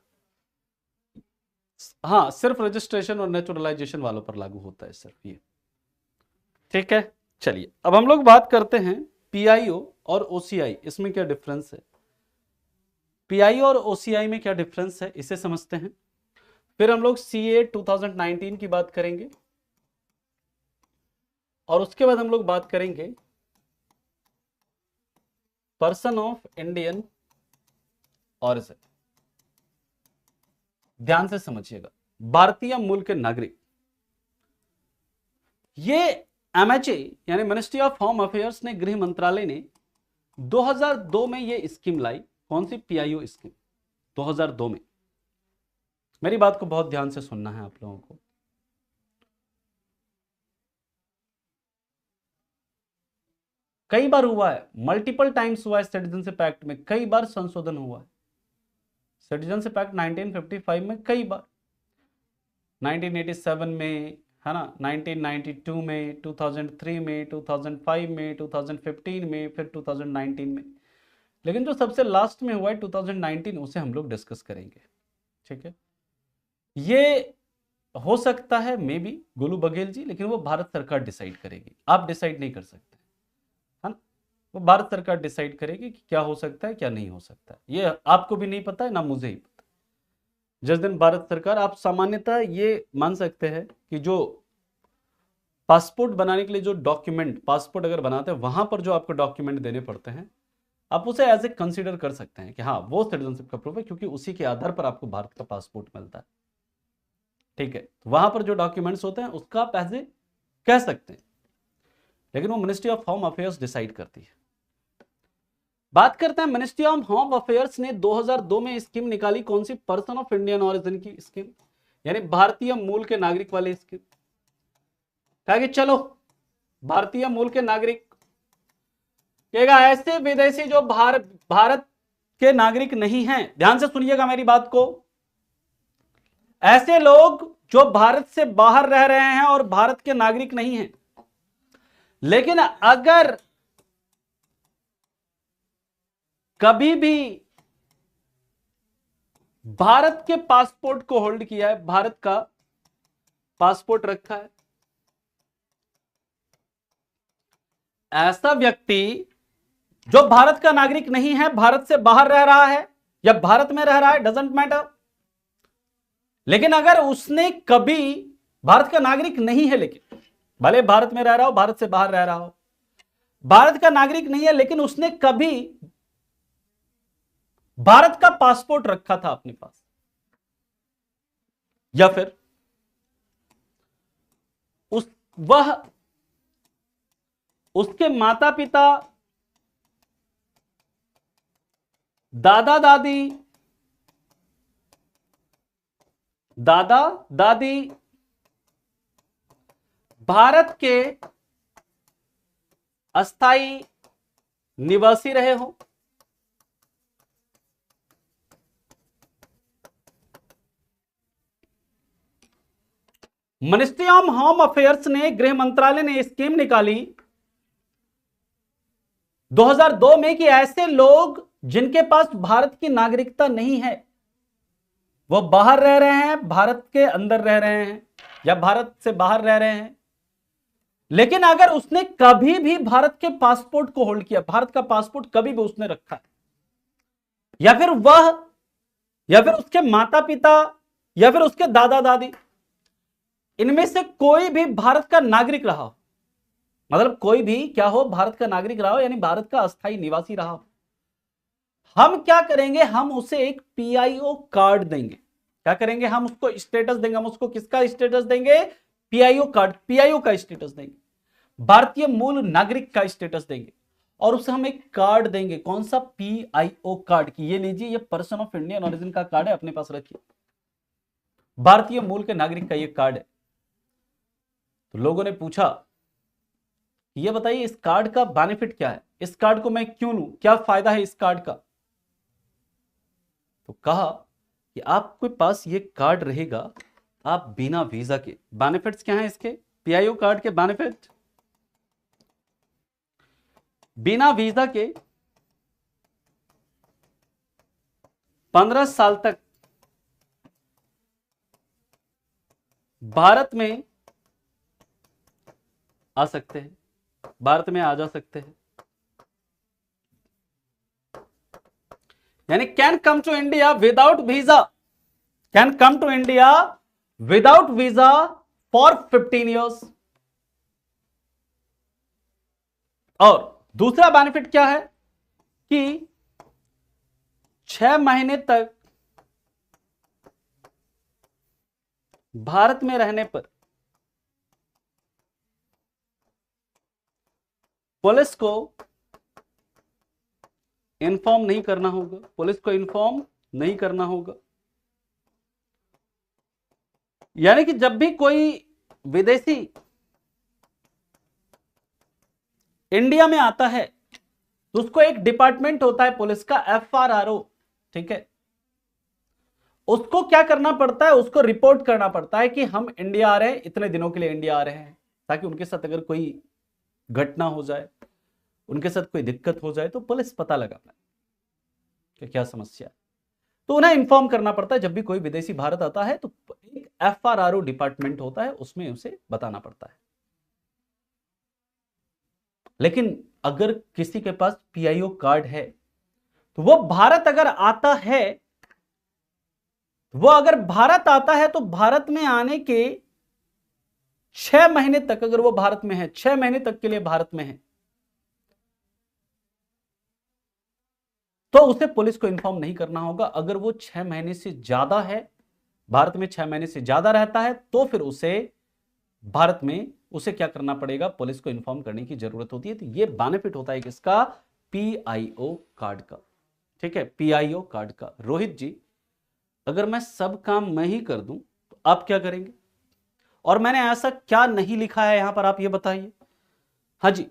हाँ, सिर्फ रजिस्ट्रेशन और नेचुरलाइजेशन वालों पर लागू होता है सिर्फ ये। ठीक है, चलिए अब हम लोग बात करते हैं पीआईओ और ओसीआई, इसमें क्या डिफरेंस है। पीआईओ और ओसीआई में क्या डिफरेंस है इसे समझते हैं, फिर हम लोग सीए 2019 की बात करेंगे, और उसके बाद हम लोग बात करेंगे पर्सन ऑफ इंडियन ऑरिजिन। ध्यान से समझिएगा, भारतीय मूल के नागरिक। ये एमएचए यानी मिनिस्ट्री ऑफ होम अफेयर्स ने, गृह मंत्रालय ने 2002 में ये स्कीम लाई। कौन सी? पीआईओ स्कीम 2002 में। मेरी बात को बहुत ध्यान से सुनना है आप लोगों को। कई बार हुआ है, मल्टीपल टाइम्स हुआ है, सिटीजनशिप एक्ट में कई बार संशोधन हुआ है। सिटीजनशिप एक्ट 1955 में कई बार, 1987 में, है ना, 1992 में, 2003 में, 2005 में, 2015 में, फिर 2019 में। लेकिन जो सबसे लास्ट में हुआ है 2019, उसे हम लोग डिस्कस करेंगे। ठीक है, ये हो सकता है मे बी गोलू बघेल जी, लेकिन वो भारत सरकार डिसाइड करेगी, आप डिसाइड नहीं कर सकते, है ना। वो भारत सरकार डिसाइड करेगी कि क्या हो सकता है क्या नहीं हो सकता है, ये आपको भी नहीं पता है ना मुझे ही पता। जिस दिन भारत सरकार, आप सामान्यतः ये मान सकते हैं कि जो पासपोर्ट बनाने के लिए जो डॉक्यूमेंट, पासपोर्ट अगर बनाते हैं वहां पर जो आपको डॉक्यूमेंट देने पड़ते हैं, आप उसे एज ए कंसीडर कर सकते हैं कि हाँ वो सिटीजनशिप का प्रूफ है, क्योंकि उसी के आधार पर आपको भारत का पासपोर्ट मिलता है। ठीक है, तो वहां पर जो डॉक्यूमेंट्स होते हैं उसका आप एज ए कह सकते हैं, लेकिन वो ministry of home affairs decide करती है। बात करते हैं मिनिस्ट्री ऑफ होम अफेयर्स ने 2002 में स्कीम निकाली, कौन सी? पर्सन ऑफ इंडियन ऑरिजिन की स्कीम, यानी भारतीय मूल के नागरिक वाली स्कीम। कहा कि चलो भारतीय मूल के नागरिक, कहेगा ऐसे विदेशी जो भारत के नागरिक नहीं हैं, ध्यान से सुनिएगा मेरी बात को, ऐसे लोग जो भारत से बाहर रह रहे हैं और भारत के नागरिक नहीं हैं, लेकिन अगर कभी भी भारत के पासपोर्ट को होल्ड किया है, भारत का पासपोर्ट रखा है, ऐसा व्यक्ति जो भारत का नागरिक नहीं है, भारत से बाहर रह रहा है या भारत में रह रहा है, डजंट मैटर, लेकिन अगर उसने कभी, भारत का नागरिक नहीं है लेकिन भले भारत में रह रहा हो, भारत से बाहर रह रहा हो, भारत का नागरिक नहीं है, लेकिन उसने कभी भारत का पासपोर्ट रखा था अपने पास, या फिर उसके माता पिता, दादा दादी भारत के अस्थाई निवासी रहे हो, मिनिस्ट्री ऑफ होम अफेयर्स ने, गृह मंत्रालय ने स्कीम निकाली 2002 में कि ऐसे लोग जिनके पास भारत की नागरिकता नहीं है, वो बाहर रह रहे हैं, भारत के अंदर रह रहे हैं या भारत से बाहर रह रहे हैं, लेकिन अगर उसने कभी भी भारत के पासपोर्ट को होल्ड किया, भारत का पासपोर्ट कभी भी उसने रखा है, या फिर वह, या फिर उसके माता पिता, या फिर उसके दादा दादी, इनमें से कोई भी भारत का नागरिक रहा हो, मतलब कोई भी क्या हो, भारत का नागरिक रहा हो, यानी भारत का अस्थायी निवासी रहा हो, हम क्या करेंगे, हम उसे एक पीआईओ कार्ड देंगे। क्या करेंगे, हम उसको स्टेटस देंगे। हम उसको किसका स्टेटस देंगे? पीआईओ कार्ड, पीआईओ का स्टेटस देंगे, भारतीय मूल नागरिक का स्टेटस देंगे, और उसे हम एक कार्ड देंगे। कौन सा? पीआईओ कार्ड की। ये लीजिए, ये पर्सन ऑफ इंडियन ओरिजिन का कार्ड है, अपने पास रखिए, भारतीय मूल के नागरिक का ये कार्ड है। तो लोगों ने पूछा, ये बताइए इस कार्ड का बेनिफिट क्या है, इस कार्ड को मैं क्यों लूं, क्या फायदा है इस कार्ड का? तो कहा कि आपके पास ये कार्ड रहेगा, आप बिना वीजा के, बेनिफिट्स क्या हैं इसके, पीआईओ कार्ड के बेनिफिट, बिना वीजा के 15 साल तक भारत में आ सकते हैं, भारत में आ जा सकते हैं, यानी can come to India without visa, can come to India without visa for 15 years. और दूसरा बेनिफिट क्या है कि 6 महीने तक भारत में रहने पर पुलिस को इन्फॉर्म नहीं करना होगा, पुलिस को इन्फॉर्म नहीं करना होगा। यानी कि जब भी कोई विदेशी इंडिया में आता है तो उसको एक डिपार्टमेंट होता है पुलिस का, एफआरआरओ, ठीक है, उसको क्या करना पड़ता है, उसको रिपोर्ट करना पड़ता है कि हम इंडिया आ रहे हैं, इतने दिनों के लिए इंडिया आ रहे हैं, ताकि उनके साथ अगर कोई घटना हो जाए, उनके साथ कोई दिक्कत हो जाए, तो पुलिस पता लगा पाए कि क्या समस्या है। तो उन्हें इंफॉर्म करना पड़ता है। जब भी कोई विदेशी भारत आता है तो एक एफआरआरओ डिपार्टमेंट होता है, उसमें उसे बताना पड़ता है। लेकिन अगर किसी के पास पीआईओ कार्ड है तो वो भारत अगर आता है, वो अगर भारत आता है तो भारत में आने के 6 महीने तक, अगर वो भारत में है, 6 महीने तक के लिए भारत में है, तो उसे पुलिस को इन्फॉर्म नहीं करना होगा। अगर वो 6 महीने से ज्यादा है, भारत में 6 महीने से ज्यादा रहता है, तो फिर उसे भारत में उसे क्या करना पड़ेगा, पुलिस को इन्फॉर्म करने की जरूरत होती है। तो ये बेनिफिट होता है किसका? पीआईओ कार्ड का, ठीक है, पीआईओ कार्ड का। रोहित जी, अगर मैं सब काम मैं ही कर दूं तो आप क्या करेंगे? और मैंने ऐसा क्या नहीं लिखा है यहां पर, आप ये बताइए। हाँ जी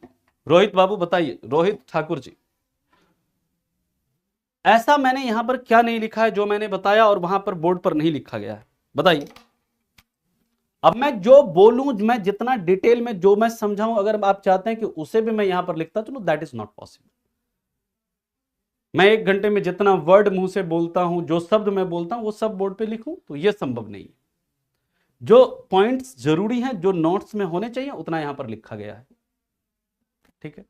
रोहित बाबू बताइए, रोहित ठाकुर जी, ऐसा मैंने यहां पर क्या नहीं लिखा है जो मैंने बताया और वहां पर बोर्ड पर नहीं लिखा गया है, बताइए। अब मैं जो बोलूं, मैं जितना डिटेल में जो मैं समझाऊं, अगर आप चाहते हैं कि उसे भी मैं यहां पर लिखता चलो, दैट इज नॉट पॉसिबल। मैं 1 घंटे में जितना वर्ड मुंह से बोलता हूं, जो शब्द मैं बोलता हूं, वो सब बोर्ड पे लिखूं, तो यह संभव नहीं है। जो पॉइंट्स जरूरी हैं, जो नोट्स में होने चाहिए, उतना यहां पर लिखा गया है, ठीक है।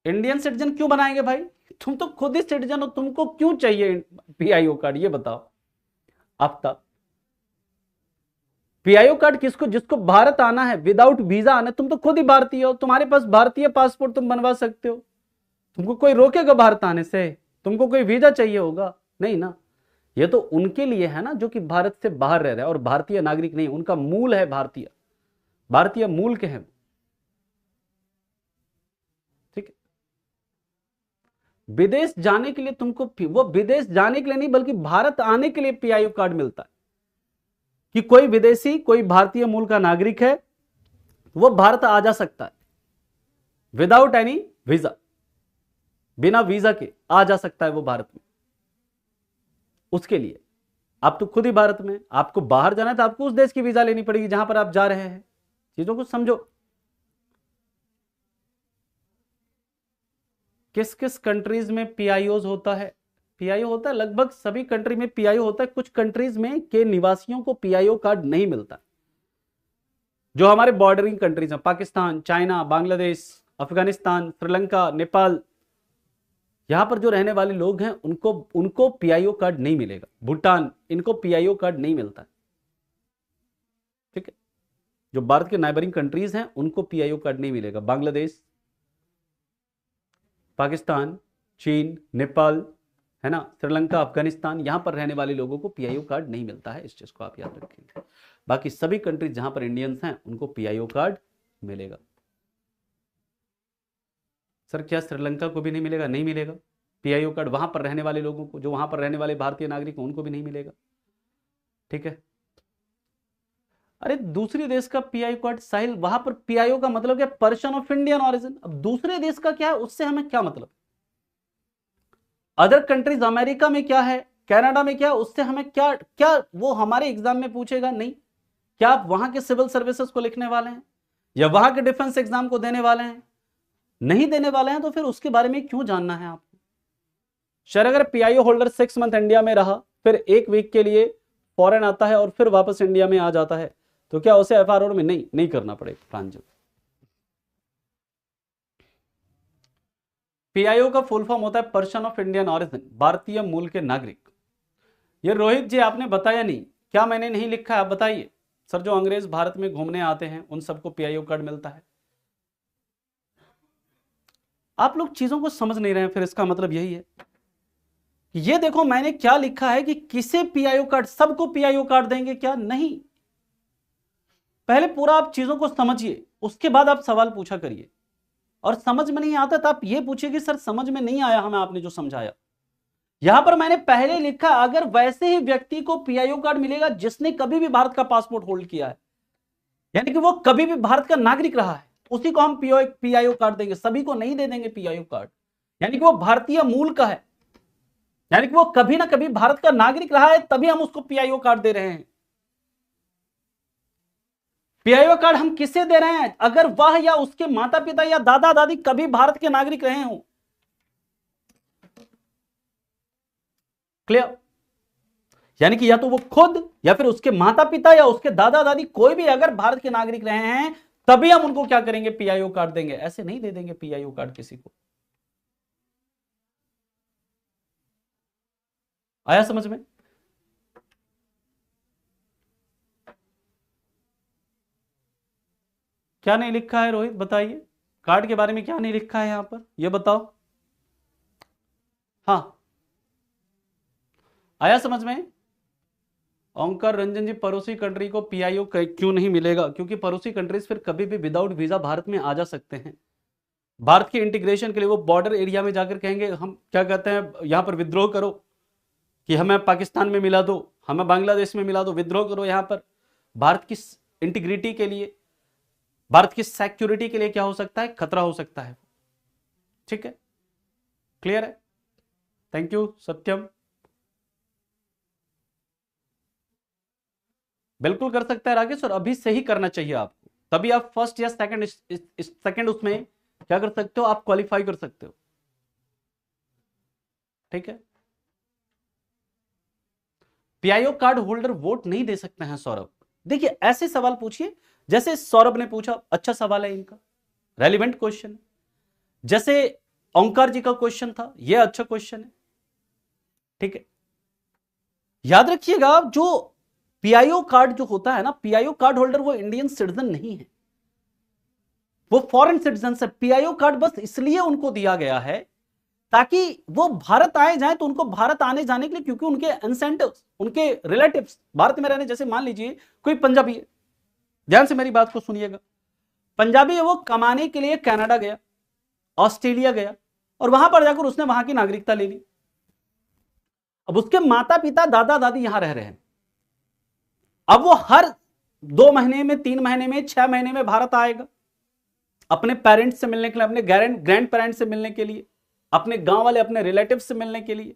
इंडियन सिटीजन क्यों बनाएंगे भाई? तुम तो खुद ही सिटीजन हो, तुमको क्यों चाहिए पीआईओ कार्ड, ये बताओ। आफ्ताब, पीआईओ कार्ड किसको? जिसको भारत आना है, विदाउट वीजा आना है। तुम तो खुद ही भारतीय हो, तुम्हारे पास भारतीय पासपोर्ट, तुम बनवा सकते हो, तुमको कोई रोकेगा भारत आने से? तुमको कोई वीजा चाहिए होगा? नहीं ना। ये तो उनके लिए है ना जो कि भारत से बाहर रह रहे हैं और भारतीय नागरिक नहीं, उनका मूल है भारतीय, भारतीय मूल के हैं, ठीक है। विदेश जाने के लिए तुमको, वो विदेश जाने के लिए नहीं बल्कि भारत आने के लिए पीआईओ कार्ड मिलता है, कि कोई विदेशी, कोई भारतीय मूल का नागरिक है, वो भारत आ जा सकता है विदाउट एनी वीजा, बिना वीजा के आ जा सकता है वो भारत में। उसके लिए आप तो खुद ही भारत में, आपको बाहर जाना है तो आपको उस देश की वीजा लेनी पड़ेगी जहां पर आप जा रहे हैं। चीजों को समझो। किस किस कंट्रीज में पीआईओज होता है? पीआईओ होता है लगभग सभी कंट्री में पीआईओ होता है। कुछ कंट्रीज में के निवासियों को पीआईओ कार्ड नहीं मिलता। जो हमारे बॉर्डरिंग कंट्रीज हैं, पाकिस्तान, चाइना, बांग्लादेश, अफगानिस्तान, श्रीलंका, नेपाल, यहां पर जो रहने वाले लोग हैं उनको पीआईओ कार्ड नहीं मिलेगा। भूटान, इनको पीआईओ कार्ड नहीं मिलता है। ठीक है, जो भारत के नाइबरिंग कंट्रीज हैं उनको पीआईओ कार्ड नहीं मिलेगा। बांग्लादेश, पाकिस्तान, चीन, नेपाल, है ना, श्रीलंका, अफगानिस्तान, यहां पर रहने वाले लोगों को पीआईओ कार्ड नहीं मिलता है। इस चीज को आप याद रखेंगे। बाकी सभी कंट्रीज जहां पर इंडियंस हैं उनको पीआईओ कार्ड मिलेगा। सर क्या श्रीलंका को भी नहीं मिलेगा? नहीं मिलेगा पीआईओ कार्ड। वहां पर रहने वाले लोगों को, जो वहां पर रहने वाले भारतीय नागरिक हैं, उनको भी नहीं मिलेगा। ठीक है। अरे दूसरे देश का पीआईओ कार्ड, साहिल, वहां पर पीआईओ का मतलब क्या? Person of Indian origin. अब दूसरे देश का क्या है, उससे हमें क्या मतलब? अदर कंट्रीज, अमेरिका में क्या है, कनाडा में क्या है, उससे हमें क्या क्या वो हमारे एग्जाम में पूछेगा? नहीं। क्या आप वहां के सिविल सर्विसेज को लिखने वाले हैं या वहां के डिफेंस एग्जाम को देने वाले हैं? नहीं देने वाले हैं तो फिर उसके बारे में क्यों जानना है आपको? सर अगर पीआईओ होल्डर 6 मंथ इंडिया में रहा, फिर 1 वीक के लिए फॉरेन आता है और फिर वापस इंडिया में आ जाता है, तो क्या उसे एफआरओ में नहीं करना पड़ेगा? प्रांजल, पीआईओ का फुल फॉर्म होता है पर्सन ऑफ इंडियन ऑरिजिन, भारतीय मूल के नागरिक। ये रोहित जी आपने बताया नहीं, क्या मैंने नहीं लिखा है? आप बताइए। सर जो अंग्रेज भारत में घूमने आते हैं उन सबको पीआईओ कार्ड मिलता है। आप लोग चीजों को समझ नहीं रहे हैं, फिर इसका मतलब यही है। ये देखो मैंने क्या लिखा है कि किसे पीआईओ कार्ड, सबको पीआईओ कार्ड देंगे क्या? नहीं। पहले पूरा आप चीजों को समझिए, उसके बाद आप सवाल पूछा करिए। और समझ में नहीं आता तो आप ये पूछिए कि सर समझ में नहीं आया हमें आपने जो समझाया। यहां पर मैंने पहले लिखा, अगर वैसे ही व्यक्ति को पीआईओ कार्ड मिलेगा जिसने कभी भी भारत का पासपोर्ट होल्ड किया है, यानी कि वो कभी भी भारत का नागरिक रहा है, उसी को हम पीआईओ कार्ड देंगे। सभी को नहीं दे देंगे पीआईओ कार्ड। यानी कि वो भारतीय मूल का है, यानी कि वो कभी ना कभी भारत का नागरिक रहा है, तभी हम उसको पीआईओ कार्ड दे रहे हैं। पीआईओ कार्ड हम किसे दे रहे हैं? अगर वह या उसके माता पिता या दादा दादी कभी भारत के नागरिक रहे हो। क्लियर? यानी कि या तो वो खुद या फिर उसके माता पिता या उसके दादा दादी कोई भी अगर भारत के नागरिक रहे हैं, तभी हम उनको क्या करेंगे? पीआईओ कार्ड देंगे। ऐसे नहीं दे देंगे पीआईओ कार्ड किसी को। आया समझ में? क्या नहीं लिखा है रोहित? बताइए, कार्ड के बारे में क्या नहीं लिखा है यहां पर, ये बताओ। हाँ, आया समझ में? ओंकार रंजन जी, पड़ोसी कंट्री को पीआईओ क्यों नहीं मिलेगा? क्योंकि पड़ोसी कंट्रीज फिर कभी भी विदाउट वीजा भारत में आ जा सकते हैं। भारत के इंटीग्रेशन के लिए वो बॉर्डर एरिया में जाकर कहेंगे हम क्या कहते हैं, यहां पर विद्रोह करो कि हमें पाकिस्तान में मिला दो, हमें बांग्लादेश में मिला दो, विद्रोह करो। यहां पर भारत की इंटीग्रिटी के लिए, भारत की सिक्योरिटी के लिए क्या हो सकता है? खतरा हो सकता है। ठीक है, क्लियर है? थैंक यू सत्यम। बिल्कुल कर सकता है राकेश, और अभी से ही करना चाहिए आपको, तभी आप फर्स्ट या सेकंड उसमें क्या कर सकते हो? आप क्वालिफाई कर सकते हो। ठीक है। पीआईओ कार्ड होल्डर वोट नहीं दे सकते हैं सौरभ। देखिए ऐसे सवाल पूछिए जैसे सौरभ ने पूछा, अच्छा सवाल है इनका, रेलिवेंट क्वेश्चन है। जैसे ओंकार जी का क्वेश्चन था, यह अच्छा क्वेश्चन है। ठीक है, याद रखिएगा जो पीआईओ कार्ड जो होता है ना, पीआईओ कार्ड होल्डर वो इंडियन सिटीजन नहीं है, वो फॉरेन सिटीजन है। पीआईओ कार्ड बस इसलिए उनको दिया गया है ताकि वो भारत आए जाए तो उनको भारत आने जाने के लिए, क्योंकि उनके इंसेंटिव्स, उनके रिलेटिव्स भारत में रहने, जैसे मान लीजिए कोई पंजाबी है, ध्यान से मेरी बात को सुनिएगा, पंजाबी है, वो कमाने के लिए कनाडा गया, ऑस्ट्रेलिया गया, और वहां पर जाकर उसने वहां की नागरिकता ले ली। अब उसके माता पिता दादा दादी यहां रह रहे हैं। अब वो हर 2 महीने में, 3 महीने में, 6 महीने में भारत आएगा अपने पेरेंट्स से मिलने के लिए, अपने ग्रैंड पेरेंट्स से मिलने के लिए। अपने गांव वाले अपने रिलेटिव से मिलने के लिए।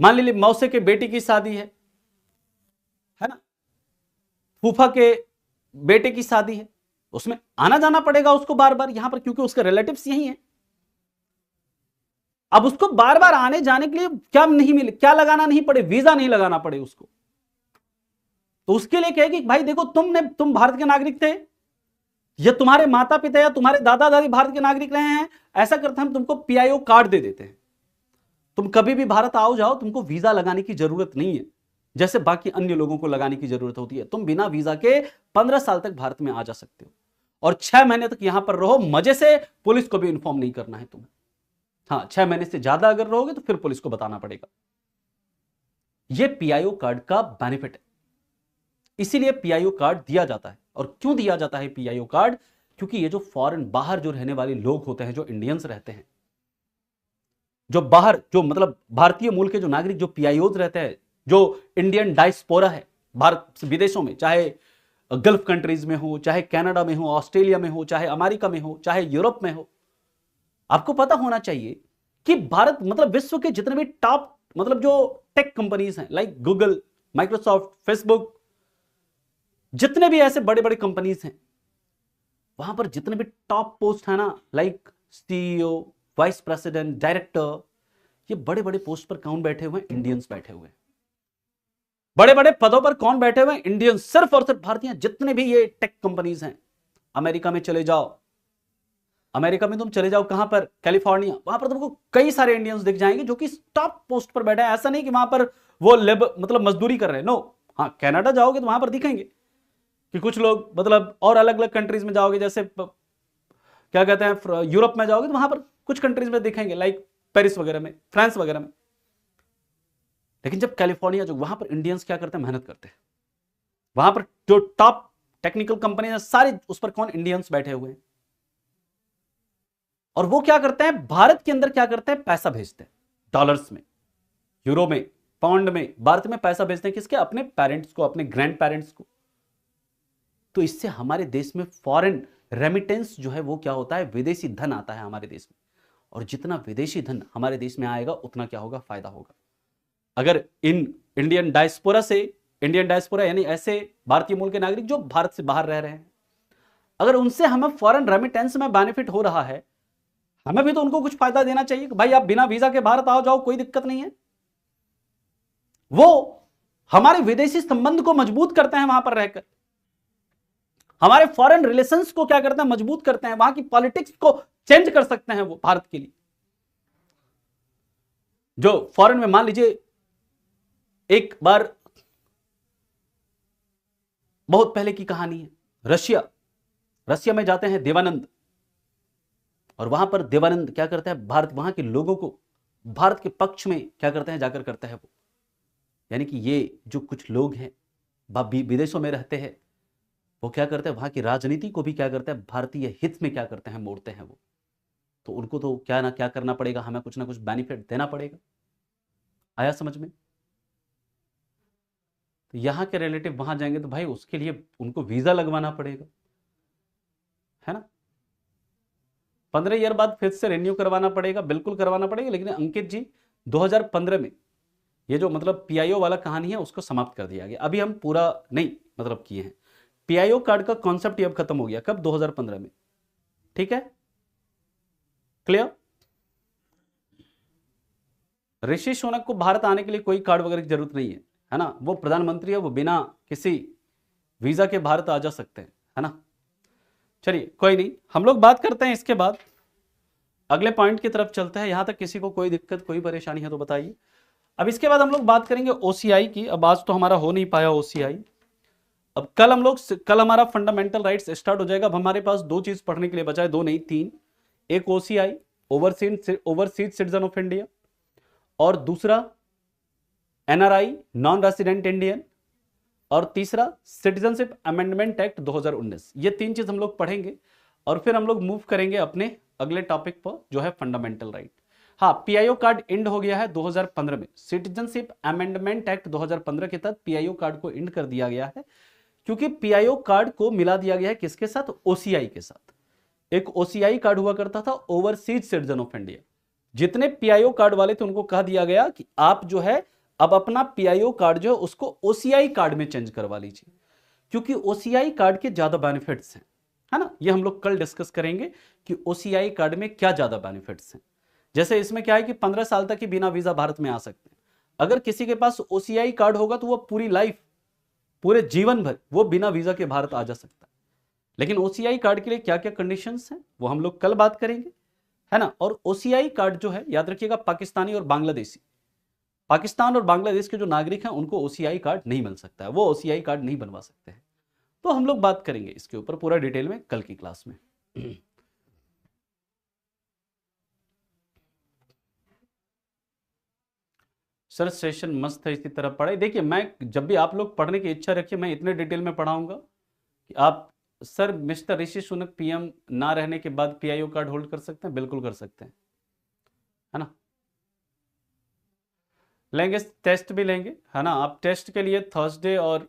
मान लीजिए मौसे के बेटी की शादी है ना, फूफा के बेटे की शादी है, उसमें आना जाना पड़ेगा उसको बार बार यहां पर, क्योंकि उसके रिलेटिव्स यही हैं। अब उसको बार बार आने जाने के लिए क्या नहीं मिले, क्या लगाना नहीं पड़े, वीजा नहीं लगाना पड़े उसको। तो उसके लिए कहेगी भाई देखो तुम भारत के नागरिक थे, या तुम्हारे माता पिता या तुम्हारे दादा दादी भारत के नागरिक रहे हैं, ऐसा करते हम तुमको पीआईओ कार्ड दे देते हैं, तुम कभी भी भारत आओ जाओ, तुमको वीजा लगाने की जरूरत नहीं है जैसे बाकी अन्य लोगों को लगाने की जरूरत होती है। तुम बिना वीजा के 15 साल तक भारत में आ जा सकते हो और 6 महीने तक यहां पर रहो मजे से, पुलिस को भी इंफॉर्म नहीं करना है तुम्हें। हाँ, 6 महीने से ज्यादा अगर रहोगे तो फिर पुलिस को बताना पड़ेगा। यह पीआईओ कार्ड का बेनिफिट है, इसीलिए पीआईओ कार्ड दिया जाता है। और क्यों दिया जाता है पीआईओ कार्ड? क्योंकि ये जो फॉरेन बाहर जो रहने वाले लोग होते हैं, जो इंडियंस रहते हैं, जो बाहर जो मतलब भारतीय मूल के जो नागरिक जो पीआईओज रहते हैं, जो इंडियन डायस्पोरा है भारत विदेशों में, चाहे गल्फ कंट्रीज में हो, चाहे कनाडा में हो, ऑस्ट्रेलिया में हो, चाहे अमेरिका में हो, चाहे यूरोप में हो, आपको पता होना चाहिए कि भारत मतलब विश्व के जितने भी टॉप मतलब जो टेक कंपनीज हैं, लाइक गूगल, माइक्रोसॉफ्ट, फेसबुक, जितने भी ऐसे बड़े बड़े कंपनीज हैं, वहां पर जितने भी टॉप पोस्ट है ना, like CEO, vice president, director, ये बड़े बड़े पोस्ट पर कौन बैठे हुए हैं? इंडियंस बैठे हुए हैं। बड़े बड़े पदों पर कौन बैठे हुए हैं? इंडियंस, सिर्फ और सिर्फ भारतीय। जितने भी ये टेक कंपनीज हैं, अमेरिका में चले जाओ, अमेरिका में तुम चले जाओ कहां पर? कैलिफोर्निया, वहां पर तुमको कई सारे इंडियंस दिख जाएंगे जो कि टॉप पोस्ट पर बैठे हैं। ऐसा नहीं कि वहां पर वो मतलब मजदूरी कर रहे हैं, नो। हाँ, कनाडा जाओगे तो वहां पर दिखेंगे कि कुछ लोग मतलब, और अलग अलग कंट्रीज में जाओगे, जैसे क्या कहते हैं, यूरोप में जाओगे तो वहां पर कुछ कंट्रीज में दिखेंगे, लाइक पेरिस वगैरह में, फ्रांस वगैरह में। लेकिन जब कैलिफोर्निया, जो वहां पर इंडियंस क्या करते हैं? मेहनत करते हैं। वहां पर जो टॉप टेक्निकल कंपनी है सारे, उस पर कौन? इंडियंस बैठे हुए हैं। और वो क्या करते हैं? भारत के अंदर क्या करते हैं? पैसा भेजते हैं, डॉलर्स में, यूरो में, पाउंड में, भारत में पैसा भेजते हैं। किसके? अपने पेरेंट्स को, अपने ग्रैंड पेरेंट्स को। तो इससे हमारे देश में फॉरेन रेमिटेंस जो है वो क्या होता है? विदेशी धन आता है हमारे देश में। और जितना विदेशी धन हमारे देश में आएगा उतना क्या होगा? फायदा होगा। अगर इन इंडियन डायस्पोरा से, इंडियन डायस्पोरा यानी ऐसे भारतीय मूल के नागरिक जो भारत से बाहर रह रहे हैं, अगर उनसे हमें फॉरेन रेमिटेंस में बेनिफिट हो रहा है, हमें भी तो उनको कुछ फायदा देना चाहिए कि भाई आप बिना वीजा के भारत आओ जाओ, कोई दिक्कत नहीं है। वो हमारे विदेशी संबंध को मजबूत करते हैं, वहां पर रहकर हमारे फॉरेन रिलेशंस को क्या करते हैं? मजबूत करते हैं। वहां की पॉलिटिक्स को चेंज कर सकते हैं वो भारत के लिए। जो फॉरेन में, मान लीजिए एक बार, बहुत पहले की कहानी है, रशिया में जाते हैं देवानंद, और वहां पर देवानंद क्या करता है? भारत, वहां के लोगों को भारत के पक्ष में क्या करते हैं? जाकर करता है वो। यानी कि ये जो कुछ लोग हैं विदेशों में रहते हैं, वो क्या करते हैं? वहां की राजनीति को भी क्या करते हैं? भारतीय हित में क्या करते हैं? मोड़ते हैं वो। तो उनको तो क्या ना क्या करना पड़ेगा, हमें कुछ ना कुछ बेनिफिट देना पड़ेगा। आया समझ में? तो यहां के रिलेटिव वहां जाएंगे तो भाई उसके लिए उनको वीजा लगवाना पड़ेगा, है ना। 15 ईयर बाद फिर से रिन्यू करवाना पड़ेगा, बिल्कुल करवाना पड़ेगा। लेकिन अंकित जी 2015 में ये जो मतलब पीआईओ वाला कहानी है उसको समाप्त कर दिया गया। अभी हम पूरा नहीं मतलब किए हैं। पीआईओ कार्ड का कॉन्सेप्ट अब खत्म हो गया। कब? 2015 में। ठीक है, क्लियर। ऋषि सुनक को भारत आने के लिए कोई कार्ड वगैरह की जरूरत नहीं है ना। वो प्रधानमंत्री है, वो बिना किसी वीजा के भारत आ जा सकते हैं, है ना। चलिए कोई नहीं, हम लोग बात करते हैं इसके बाद, अगले पॉइंट की तरफ चलते हैं। यहां तक किसी को कोई दिक्कत, कोई परेशानी है तो बताइए। अब इसके बाद हम लोग बात करेंगे ओसीआई की। अब आज तो हमारा हो नहीं पाया ओसीआई। अब कल हमारा फंडामेंटल राइट्स स्टार्ट हो जाएगा। अब हमारे पास 2 चीज पढ़ने के लिए बचा है, 2 नहीं 3। एक OCI, overseas citizen of India, और दूसरा एनआरआई, नॉन रेसिडेंट इंडियन, और तीसरा सिटीजनशिप अमेंडमेंट एक्ट 2019। ये 3 चीज हम लोग पढ़ेंगे और फिर हम लोग मूव करेंगे अपने अगले टॉपिक पर, जो है फंडामेंटल राइट। हाँ, पीआईओ कार्ड एंड हो गया है 2015 में। सिटीजनशिप अमेंडमेंट एक्ट 2015 के तहत पीआईओ कार्ड को एंड कर दिया गया है, क्योंकि पीआईओ कार्ड को मिला दिया गया है किसके साथ? ओसीआई के साथ। एक ओसीआई कार्ड हुआ करता था, ओवरसीज सिटीजन ऑफ इंडिया, जितने पीआईओ कार्ड वाले थे उनको कह दिया गया कि आप जो है अब अपना पीआईओ कार्ड जो है उसको ओसीआई कार्ड में चेंज करवा लीजिए, क्योंकि ओसीआई कार्ड के ज्यादा बेनिफिट्स हैं, है ना। ये हम लोग कल डिस्कस करेंगे कि ओसीआई कार्ड में क्या ज्यादा बेनिफिट्स हैं। जैसे इसमें क्या है कि 15 साल तक ही बिना वीजा भारत में आ सकते हैं। अगर किसी के पास ओसीआई कार्ड होगा तो वो पूरी लाइफ, पूरे जीवन भर वो बिना वीजा के भारत आ जा सकता है। लेकिन ओसीआई कार्ड के लिए क्या क्या कंडीशंस हैं वो हम लोग कल बात करेंगे, है ना। और ओसीआई कार्ड जो है याद रखिएगा पाकिस्तानी और बांग्लादेशी, पाकिस्तान और बांग्लादेश के जो नागरिक हैं उनको ओसीआई कार्ड नहीं मिल सकता है, वो ओसीआई कार्ड नहीं बनवा सकते हैं। तो हम लोग बात करेंगे इसके ऊपर पूरा डिटेल में कल की क्लास में। सर सेशन मस्त है, इसी तरह पढ़ाई। देखिए मैं जब भी आप लोग पढ़ने की इच्छा रखिए मैं इतने डिटेल में पढ़ाऊंगा कि आप, sir mister Rishi Sunak PM ना रहने के बाद पीआईओ कार्ड होल्ड कर सकते हैं, बिल्कुल कर सकते हैं, है ना। लेंगे, टेस्ट भी लेंगे, है ना। आप टेस्ट के लिए थर्सडे और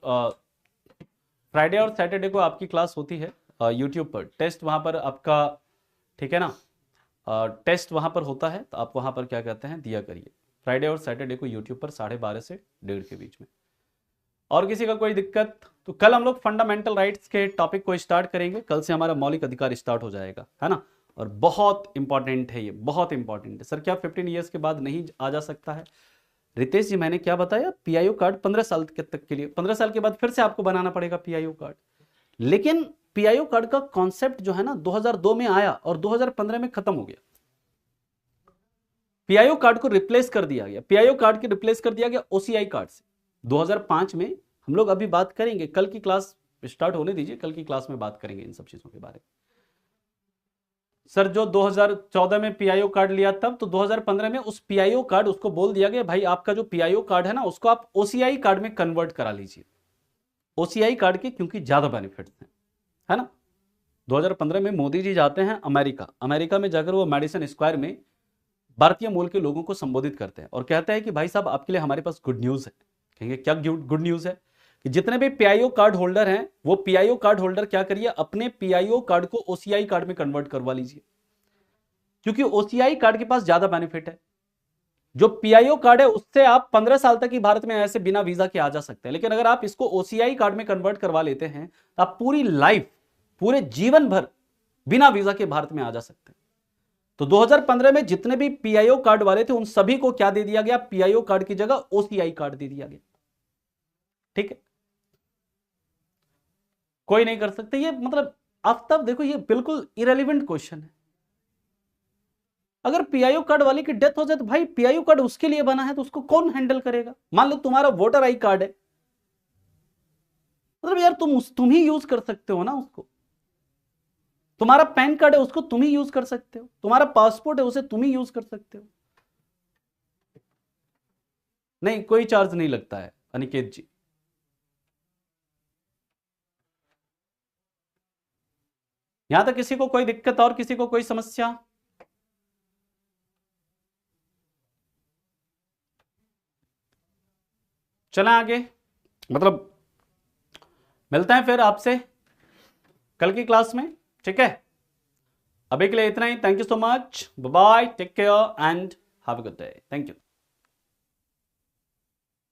फ्राइडे और सैटरडे को आपकी क्लास होती है यूट्यूब पर, टेस्ट वहां पर आपका, ठीक है ना। टेस्ट वहां पर होता है तो आप वहां पर क्या कहते हैं दिया करिए, फ्राइडे और सैटरडे को यूट्यूब पर 12:30 से 1:30 के बीच में। और किसी का कोई दिक्कत तो कल हम लोग फंडामेंटल राइट्स के टॉपिक को स्टार्ट करेंगे, कल से हमारा मौलिक अधिकार स्टार्ट हो जाएगा, है ना। और बहुत इंपॉर्टेंट है ये, बहुत इंपॉर्टेंट है। सर क्या 15 ईयर्स के बाद नहीं आ जा सकता है? रितेश जी मैंने क्या बताया, पीआईओ कार्ड 15 साल तक के लिए, 15 साल के बाद फिर से आपको बनाना पड़ेगा पीआईओ कार्ड। लेकिन पीआईओ कार्ड का कॉन्सेप्ट जो है ना 2002 में आया और 2015 में खत्म हो गया। पीआईओ कार्ड को रिप्लेस कर दिया गया, पीआईओ कार्ड के रिप्लेस कर दिया गया ओसीआई कार्ड से 2005 में। हम लोग अभी बात करेंगे, कल की क्लास स्टार्ट होने दीजिए, कल की क्लास में बात करेंगे इन सब चीजों के बारे में। सर जो 2014 में पीआईओ कार्ड लिया तब, तो 2015 में उस पीआईओ कार्ड, उसको बोल दिया गया भाई आपका जो पीआईओ कार्ड है ना उसको आप ओसीआई कार्ड में कन्वर्ट करा लीजिए, ओसीआई कार्ड के क्योंकि ज्यादा बेनिफिट्स हैं, है ना। 2015 में मोदी जी जाते हैं अमेरिका, अमेरिका में जाकर वो मेडिसन स्क्वायर में भारतीय मूल के लोगों को संबोधित करते हैं और कहते हैं कि भाई साहब आपके लिए हमारे पास गुड न्यूज है। कहेंगे क्या गुड न्यूज है? कि जितने भी पीआईओ कार्ड होल्डर हैं वो पीआईओ कार्ड होल्डर क्या करिए, अपने पीआईओ कार्ड को ओसीआई कार्ड में कन्वर्ट करवा लीजिए, क्योंकि ओसीआई कार्ड के पास ज्यादा बेनिफिट है। जो पीआईओ कार्ड है उससे आप 15 साल तक ही भारत में ऐसे बिना वीजा के आ जा सकते हैं, लेकिन अगर आप इसको ओसीआई कार्ड में कन्वर्ट करवा लेते हैं तो आप पूरी लाइफ, पूरे जीवन भर बिना वीजा के भारत में आ जा सकते हैं। तो 2015 में जितने भी पीआईओ कार्ड वाले थे उन सभी को क्या दे दिया गया, पीआईओ कार्ड की जगह ओसीआई कार्ड दे दिया गया, ठीक है। कोई नहीं कर सकते ये, मतलब आफ्ताब देखो ये बिल्कुल इरेलीवेंट क्वेश्चन है। अगर पीआईओ कार्ड वाले की डेथ हो जाए तो भाई पीआईओ कार्ड उसके लिए बना है तो उसको कौन हैंडल करेगा? मान लो तुम्हारा वोटर आई कार्ड है, मतलब यार तुम ही यूज कर सकते हो ना उसको। तुम्हारा पैन कार्ड है उसको तुम ही यूज कर सकते हो, तुम्हारा पासपोर्ट है उसे तुम ही यूज कर सकते हो। नहीं कोई चार्ज नहीं लगता है अनिकेत जी। यहां तक किसी को कोई दिक्कत और किसी को कोई समस्या? चलें आगे, मतलब मिलते हैं फिर आपसे कल की क्लास में, ठीक है। अभी के लिए इतना ही, thank you so much, bye bye, take care and have a good day, thank you.